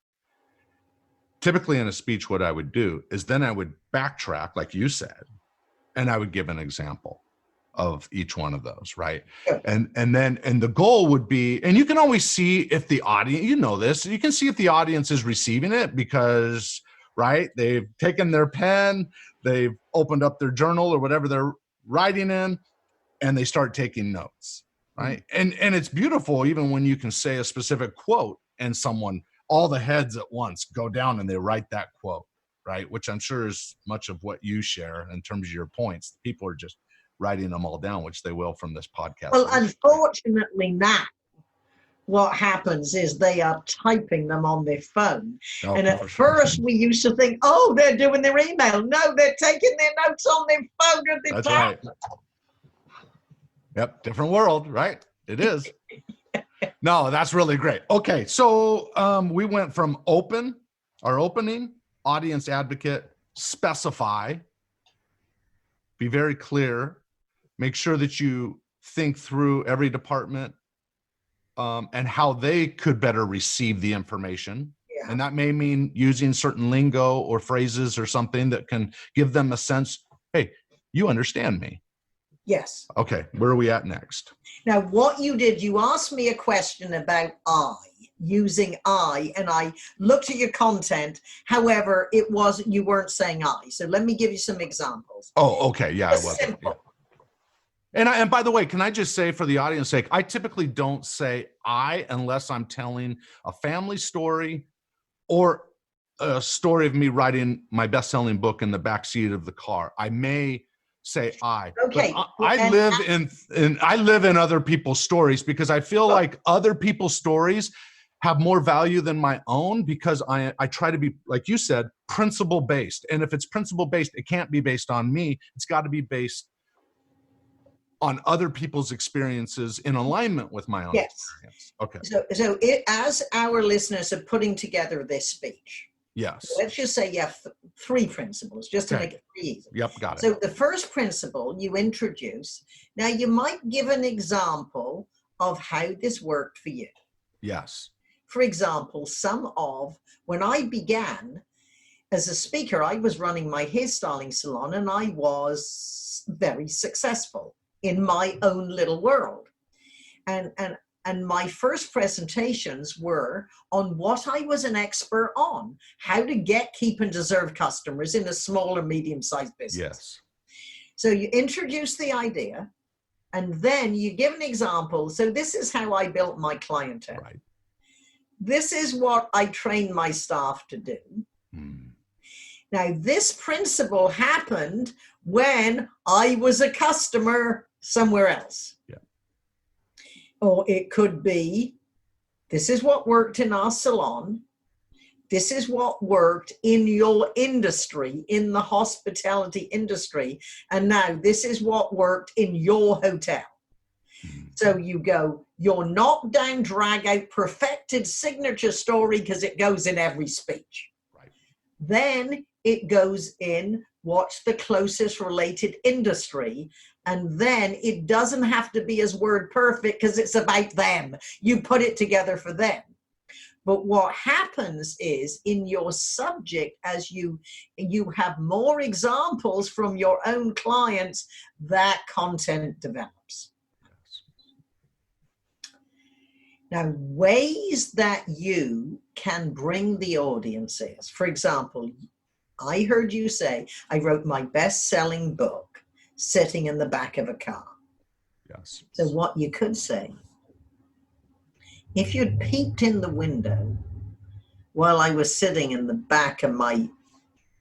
Typically in a speech, what I would do is then I would backtrack, like you said, and I would give an example of each one of those, right? And the goal would be, and you can always see if the audience, you know this, you can see if the audience is receiving it because, right, they've taken their pen, they've opened up their journal or whatever they're writing in, and they start taking notes. Right. And it's beautiful even when you can say a specific quote and someone, all the heads at once go down and they write that quote. right? Which I'm sure is much of what you share in terms of your points. People are just writing them all down, which they will from this podcast. Well, unfortunately now, what happens is they are typing them on their phone. Oh, and at first we used to think, oh, they're doing their email. No, they're taking their notes on their phone or their tablet. Right. Yep, different world, right? It is. No, that's really great. Okay, so we went from our opening, audience advocate, specify, be very clear, make sure that you think through every department and how they could better receive the information. Yeah. And that may mean using certain lingo or phrases or something that can give them a sense, hey, you understand me. Yes. Okay, where are we at next? Now, what you did, you asked me a question about using I, and I looked at your content. However, you weren't saying I. So let me give you some examples. Oh, okay. Yeah, Just I was. simple. Yeah. And by the way, can I just say for the audience sake, I typically don't say I unless I'm telling a family story or a story of me writing my best-selling book in the backseat of the car. I may say I. Okay. I live in other people's stories because I feel like other people's stories have more value than my own because I try to be, like you said, principle-based. And if it's principle-based, it can't be based on me. It's got to be based on other people's experiences in alignment with my own experience. Okay. So as our listeners are putting together this speech, yes. Let's just say you have three principles, just to make it easy. Yep, got it. So the first principle you introduce. Now you might give an example of how this worked for you. Yes. For example, when I began as a speaker, I was running my hairstyling salon and I was very successful in my own little world. And my first presentations were on what I was an expert on, how to get, keep, and deserve customers in a small or medium-sized business. Yes. So you introduce the idea, and then you give an example. So this is how I built my clientele. Right. This is what I trained my staff to do. Now, this principle happened when I was a customer somewhere else. Yeah. Or it could be, this is what worked in our salon. This is what worked in your industry, in the hospitality industry. And now this is what worked in your hotel. So you go, your knockdown, drag out, perfected signature story, because it goes in every speech. Right. Then it goes in, what's the closest related industry? And then it doesn't have to be as word perfect because it's about them. You put it together for them. But what happens is in your subject, as you have more examples from your own clients, that content develops. Now, ways that you can bring the audience is, for example, I heard you say, I wrote my best-selling book sitting in the back of a car. Yes. So what you could say, if you'd peeped in the window while I was sitting in the back of my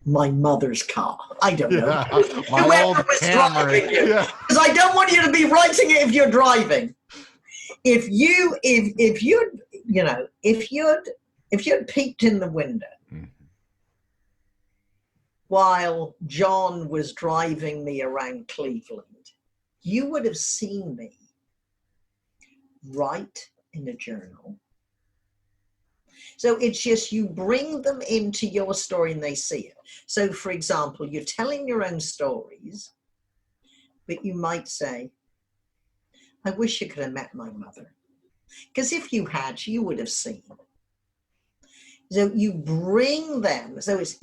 mother's car, I don't know, my old Camry. Because I don't want you to be writing it if you're driving. If you'd peeped in the window while John was driving me around Cleveland, you would have seen me write in a journal. So it's just you bring them into your story and they see it. So for example, you're telling your own stories, but you might say, I wish you could have met my mother. Because if you had, you would have seen. So you bring them. So it's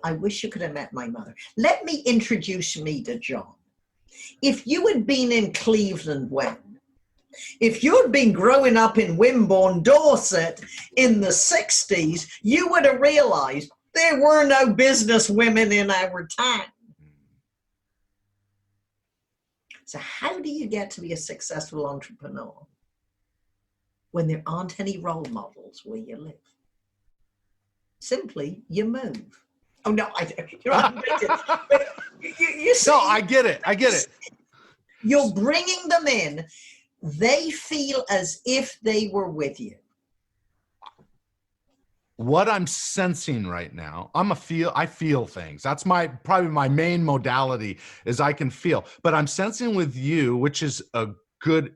I wish you could have met my mother. Let me introduce me to John. If you had been in Cleveland if you had been growing up in Wimborne, Dorset in the 60s, you would have realized there were no business women in our town. So how do you get to be a successful entrepreneur when there aren't any role models where you live? Simply, you move. Oh no, you're not. You see, No, I get it. I get it. You're bringing them in. They feel as if they were with you. What I'm sensing right now, I feel things. That's probably my main modality is I can feel. But I'm sensing with you, which is a good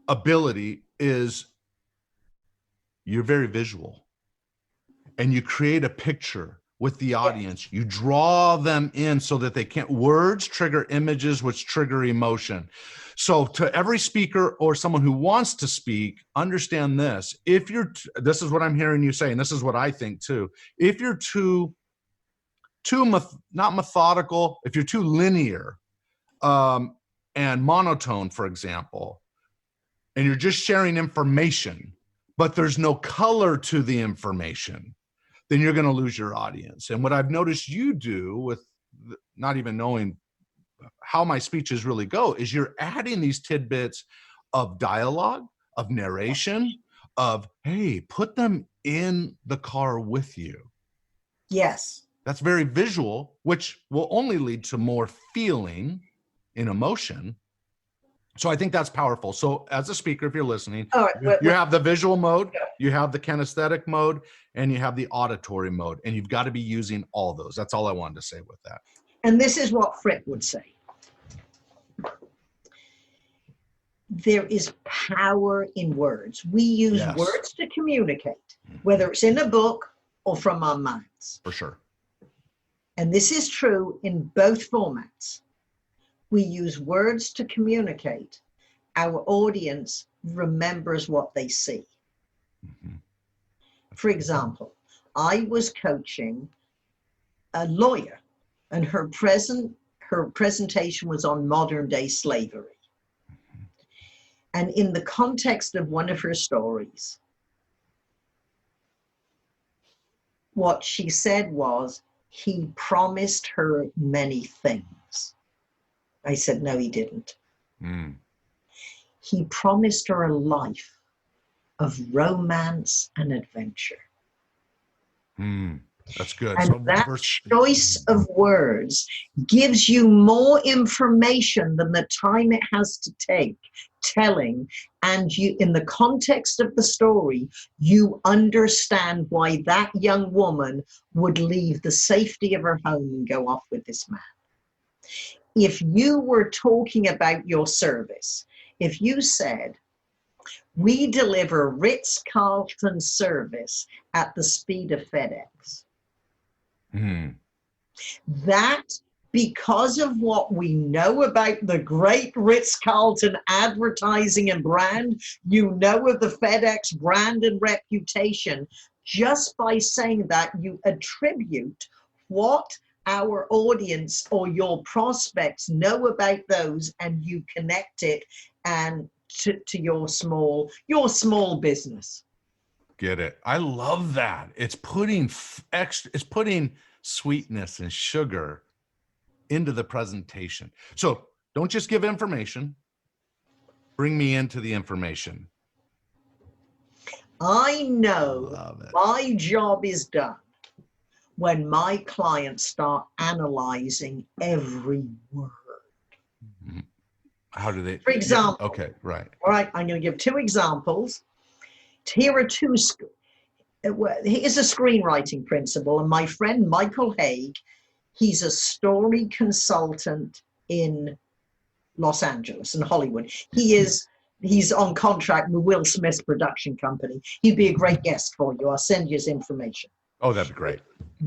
ability, is you're very visual. And you create a picture with the audience. Yes. You draw them in so that they can't. Words trigger images, which trigger emotion. So to every speaker or someone who wants to speak, understand this. If you're, this is what I'm hearing you say, and this is what I think too. If you're not methodical, if you're too linear and monotone, for example, and you're just sharing information, but there's no color to the information, then you're going to lose your audience. And what I've noticed you do with not even knowing how my speeches really go is you're adding these tidbits of dialogue, of narration, of, hey, put them in the car with you. Yes. That's very visual, which will only lead to more feeling and emotion. So I think that's powerful. So as a speaker, if you're listening, you have the visual mode, you have the kinesthetic mode, and you have the auditory mode, and you've got to be using all those. That's all I wanted to say with that. And this is what Fripp would say. There is power in words. We use words to communicate, whether it's in a book or from our minds. For sure. And this is true in both formats. We use words to communicate. Our audience remembers what they see. Mm-hmm. For example, I was coaching a lawyer, and her presentation was on modern day slavery. Mm-hmm. And in the context of one of her stories, what she said was, he promised her many things. I said, no, he didn't. Mm. He promised her a life of romance and adventure. Mm. That's good. And so that choice of words gives you more information than the time it has to take telling. And you, in the context of the story, you understand why that young woman would leave the safety of her home and go off with this man. If you were talking about your service, if you said, we deliver Ritz-Carlton service at the speed of FedEx, that, because of what we know about the great Ritz-Carlton advertising and brand, you know of the FedEx brand and reputation, just by saying that, you attribute what our audience or your prospects know about those, and you connect it and to your small business. Get it? I love that. It's putting sweetness and sugar into the presentation. So don't just give information. Bring me into the information. I know my job is done when my clients start analyzing every word. Mm-hmm. How do they? For example, okay, right. All right, I'm going to give two examples. Here are two. Here's a screenwriting principle, and my friend Michael Haig, he's a story consultant in Los Angeles and Hollywood. He's on contract with Will Smith's production company. He'd be a great guest for you. I'll send you his information. Oh, that'd be great.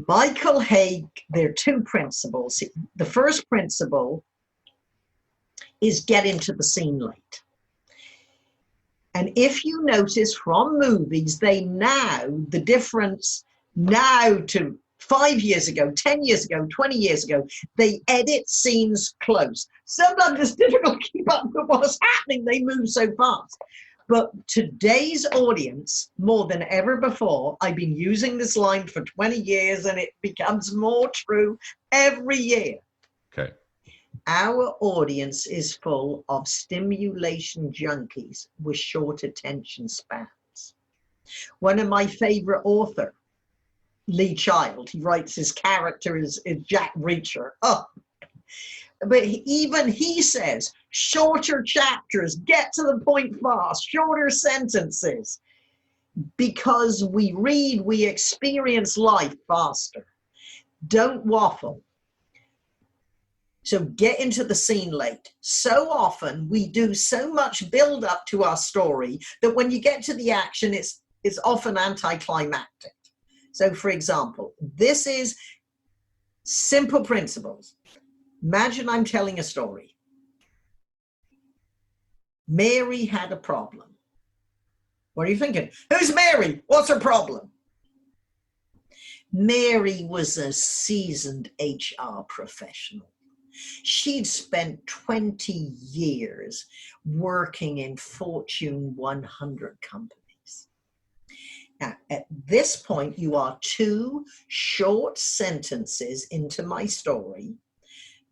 Michael Haig, there are two principles. The first principle is get into the scene late. And if you notice from movies, the difference now to 5 years ago, 10 years ago, 20 years ago, they edit scenes close. Sometimes it's difficult to keep up with what's happening. They move so fast. But today's audience, more than ever before, I've been using this line for 20 years, and it becomes more true every year. Okay. Our audience is full of stimulation junkies with short attention spans. One of my favorite authors, Lee Child. He writes his character is Jack Reacher. Oh, but even he says shorter chapters, get to the point fast, shorter sentences, because we read, we experience life faster. Don't waffle. So get into the scene late. So often we do so much build up to our story that when you get to the action, it's often anticlimactic. So for example, this is simple principles. Imagine I'm telling a story. Mary had a problem. What are you thinking? Who's Mary? What's her problem? Mary was a seasoned HR professional. She'd spent 20 years working in Fortune 100 companies. Now, at this point, you are 2 short sentences into my story.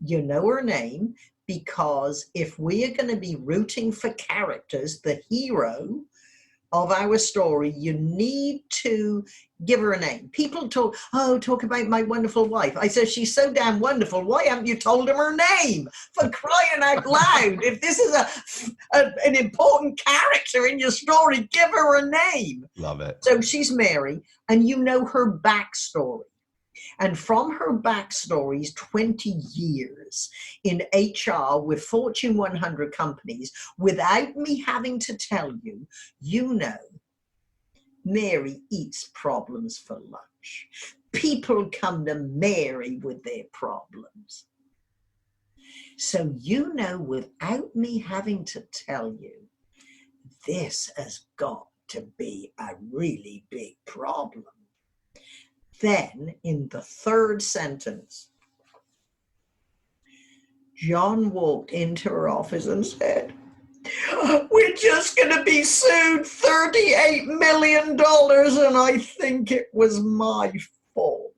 You know her name, because if we are going to be rooting for characters, the hero of our story, you need to give her a name. People talk about my wonderful wife. I said, she's so damn wonderful. Why haven't you told him her name? For crying out loud. If this is an important character in your story, give her a name. Love it. So she's Mary, and you know her backstory. And from her backstories, 20 years in HR with Fortune 100 companies, without me having to tell you, you know, Mary eats problems for lunch. People come to Mary with their problems. So you know, without me having to tell you, this has got to be a really big problem. Then, in the third sentence, John walked into her office and said, we're just going to be sued $38 million, and I think it was my fault.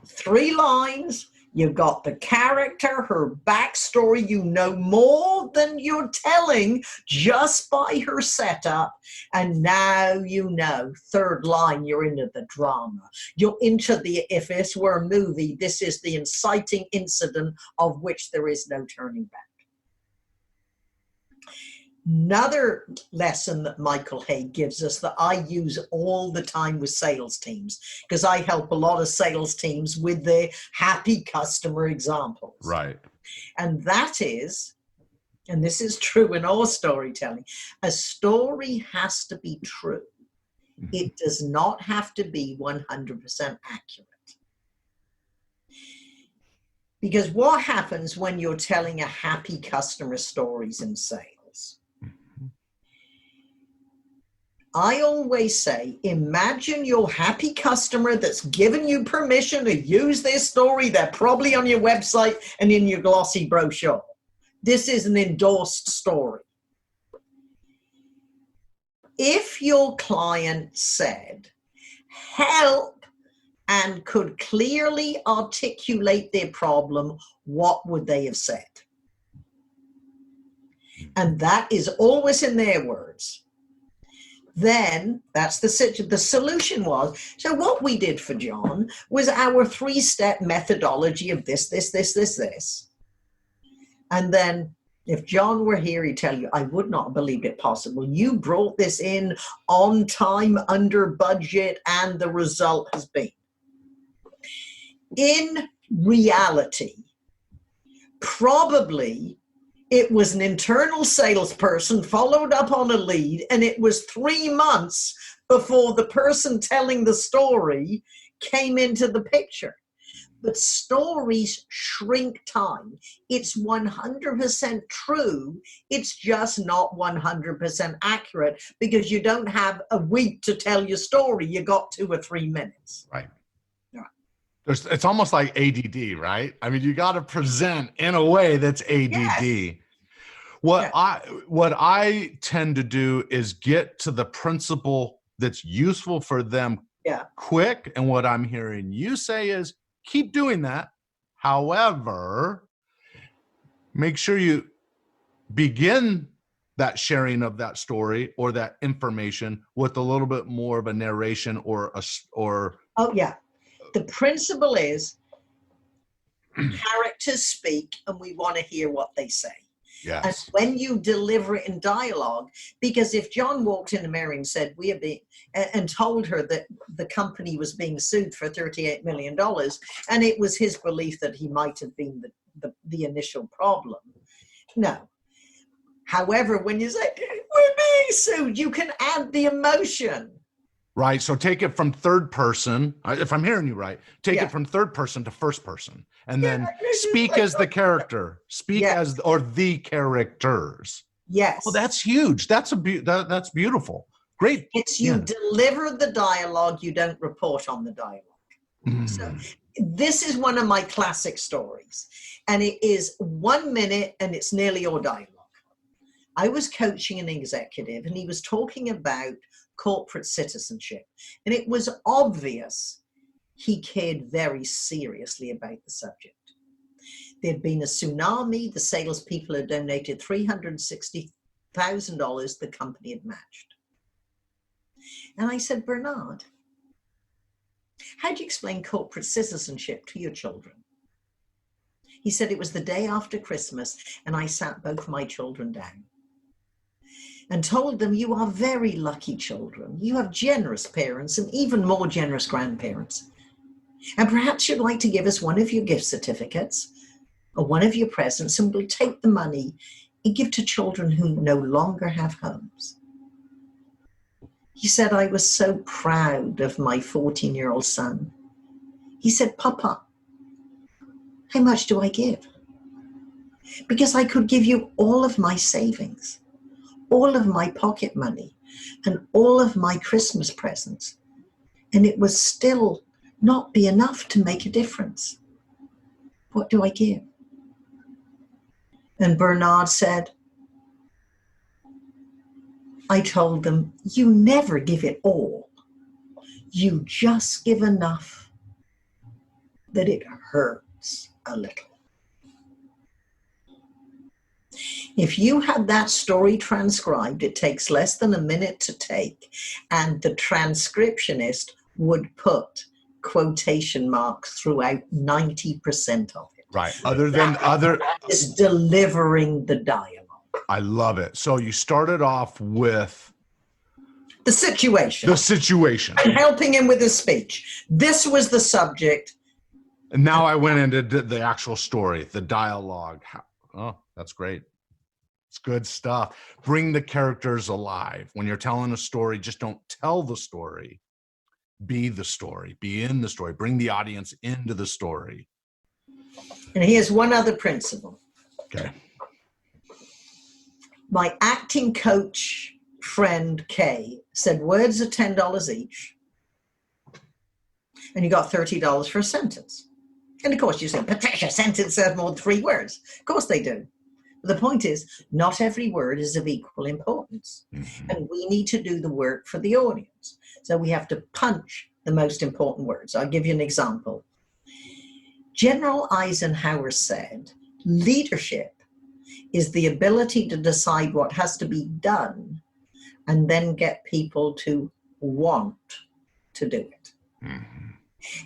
3 lines. You've got the character, her backstory. You know more than you're telling just by her setup. And now you know, third line, you're into the drama. You're into the, if this were a movie, this is the inciting incident of which there is no turning back. Another lesson that Michael Hay gives us that I use all the time with sales teams, because I help a lot of sales teams with their happy customer examples. Right. And that is, and this is true in all storytelling, a story has to be true. It does not have to be 100% accurate. Because what happens when you're telling a happy customer stories in sales? I always say, imagine your happy customer that's given you permission to use their story. They're probably on your website and in your glossy brochure. This is an endorsed story. If your client said, help, and could clearly articulate their problem, what would they have said? And that is always in their words. Then that's the solution was, so what we did for John was our 3-step methodology of this. And then if John were here, he'd tell you, I would not have believed it possible. You brought this in on time, under budget, and the result has been. In reality, probably it was an internal salesperson followed up on a lead, and it was 3 months before the person telling the story came into the picture. But stories shrink time. It's 100% true. It's just not 100% accurate, because you don't have a week to tell your story. You got 2 or 3 minutes. Right. It's almost like ADD, right? I mean, you got to present in a way that's ADD. Yes. What I tend to do is get to the principle that's useful for them quick. And what I'm hearing you say is keep doing that. However, make sure you begin that sharing of that story or that information with a little bit more of a narration or Oh yeah. The principle is characters speak and we want to hear what they say. yes. And when you deliver it in dialogue, because if John walked in to Mary and said, we are being, and told her that the company was being sued for $38 million, and it was his belief that he might have been the initial problem. No. However, when you say, we're being sued, you can add the emotion. Right. So take it from third person. If I'm hearing you right, take it from third person to first person, and then speak as the character, speak as, or the characters. Yes. Oh, that's huge. That's that's beautiful. Great. It's you deliver the dialogue. You don't report on the dialogue. So this is one of my classic stories, and it is 1 minute and it's nearly all dialogue. I was coaching an executive and he was talking about corporate citizenship. And it was obvious he cared very seriously about the subject. There'd been a tsunami. The salespeople had donated $360,000 the company had matched. And I said, Bernard, how do you explain corporate citizenship to your children? He said, it was the day after Christmas and I sat both my children down and told them, you are very lucky children. You have generous parents and even more generous grandparents. And perhaps you'd like to give us one of your gift certificates or one of your presents, and we'll take the money and give to children who no longer have homes. He said, I was so proud of my 14-year-old son. He said, Papa, how much do I give? Because I could give you all of my savings, all of my pocket money, and all of my Christmas presents, and it would still not be enough to make a difference. What do I give? And Bernard said, I told them, you never give it all. You just give enough that it hurts a little. If you had that story transcribed, it takes less than a minute to take, and the transcriptionist would put quotation marks throughout 90% of it. Right. Is delivering the dialogue. I love it. So you started off with the situation. And helping him with his speech. This was the subject. And now I went into the actual story, the dialogue. Oh, that's great. It's good stuff. Bring the characters alive. When you're telling a story, just don't tell the story. Be the story. Be in the story. Bring the audience into the story. And here's one other principle. Okay. My acting coach friend, Kay, said words are $10 each. And you got $30 for a sentence. And of course you say, Patricia, sentences have more than 3 words. Of course they do. But the point is, not every word is of equal importance. Mm-hmm. And we need to do the work for the audience. So we have to punch the most important words. I'll give you an example. General Eisenhower said, leadership is the ability to decide what has to be done and then get people to want to do it. Mm-hmm.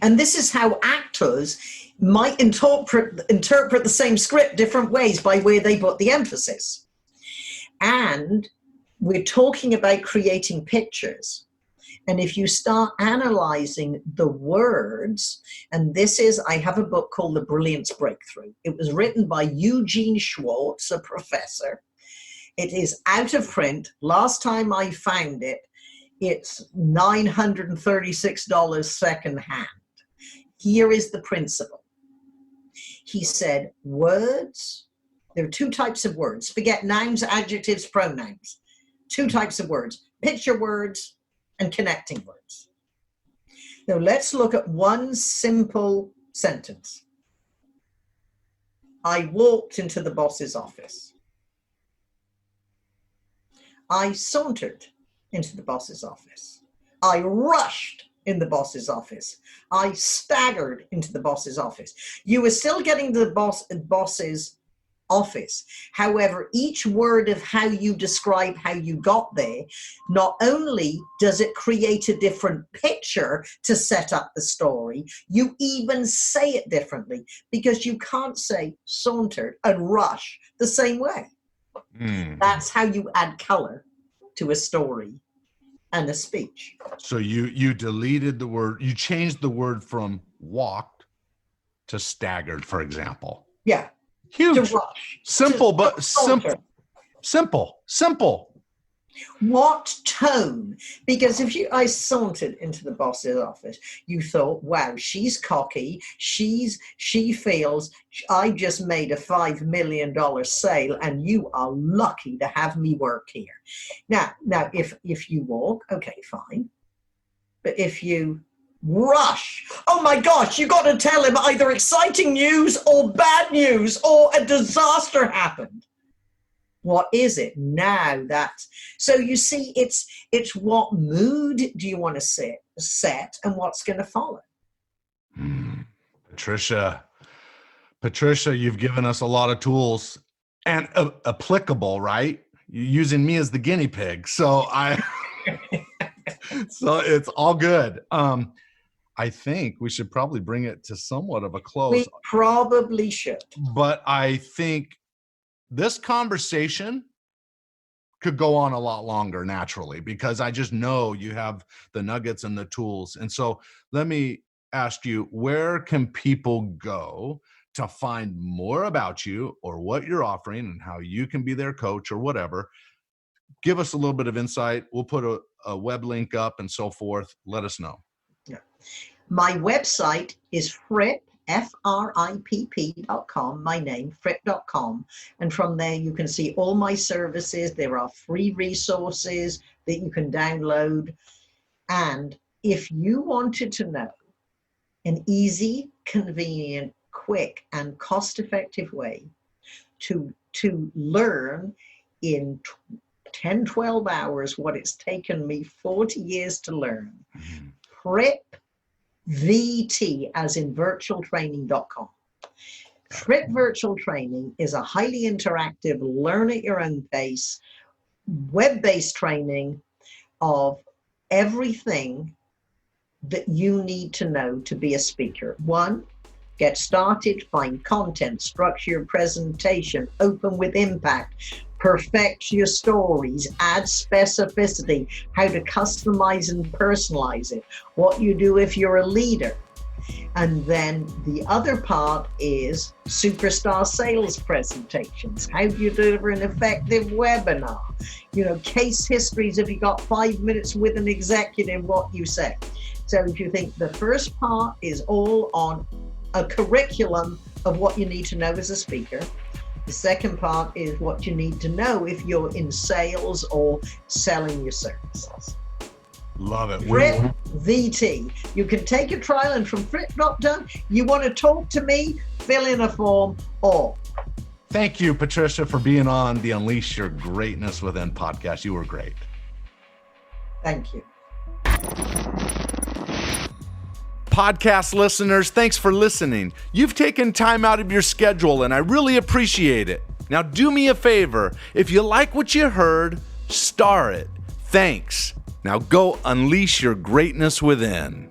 And this is how actors might interpret the same script different ways by where they put the emphasis. And we're talking about creating pictures. And if you start analyzing the words, and this is, I have a book called The Brilliance Breakthrough. It was written by Eugene Schwartz, a professor. It is out of print. Last time I found it, it's $936 secondhand. Here is the principle. He said, words, there are 2 types of words. Forget nouns, adjectives, pronouns. 2 types of words, picture words and connecting words. Now let's look at one simple sentence. I walked into the boss's office. I sauntered into the boss's office. I rushed in the boss's office. I staggered into the boss's office. You were still getting the boss's office. However, each word of how you describe how you got there, not only does it create a different picture to set up the story, you even say it differently, because you can't say sauntered and rush the same way. That's how you add color to a story and a speech. So you deleted the word, you changed the word from walked to staggered, for example. Yeah. Huge. To rush. Simple, to but simple. What tone? Because if I sauntered into the boss's office, you thought, wow, she's cocky. She feels I just made a $5 million sale and you are lucky to have me work here. Now, if you walk, okay, fine. But if you rush, oh my gosh, you got to tell him either exciting news or bad news or a disaster happened. What is it now? So you see, it's what mood do you want to set and what's going to follow. Patricia, you've given us a lot of tools and applicable, right? You're using me as the guinea pig. So so it's all good. I think we should probably bring it to somewhat of a close. We probably should. But I think this conversation could go on a lot longer naturally, because I just know you have the nuggets and the tools. And so let me ask you, where can people go to find more about you or what you're offering and how you can be their coach or whatever? Give us a little bit of insight. We'll put a web link up and so forth. Let us know. Yeah. My website is Fripp, Fripp.com, my name, Fripp.com. And from there, you can see all my services. There are free resources that you can download. And if you wanted to know an easy, convenient, quick, and cost-effective way to learn in 10, 12 hours what it's taken me 40 years to learn, Fripp, VT, as in virtualtraining.com. Fripp Virtual Training is a highly interactive, learn at your own pace, web-based training of everything that you need to know to be a speaker. 1, get started, find content, structure your presentation, open with impact, perfect your stories, add specificity, how to customize and personalize it, what you do if you're a leader. And then the other part is superstar sales presentations. How do you deliver an effective webinar? Case histories, if you got 5 minutes with an executive, what you say. So if you think the first part is all on a curriculum of what you need to know as a speaker, the second part is what you need to know if you're in sales or selling your services. Love it. Fripp VT. You can take a trial, and from Fripp.com, you want to talk to me, fill in a form, or. Thank you, Patricia, for being on the Unleash Your Greatness Within podcast. You were great. Thank you. Podcast listeners, thanks for listening. You've taken time out of your schedule, and I really appreciate it. Now, do me a favor. If you like what you heard, star it. Thanks. Now go unleash your greatness within.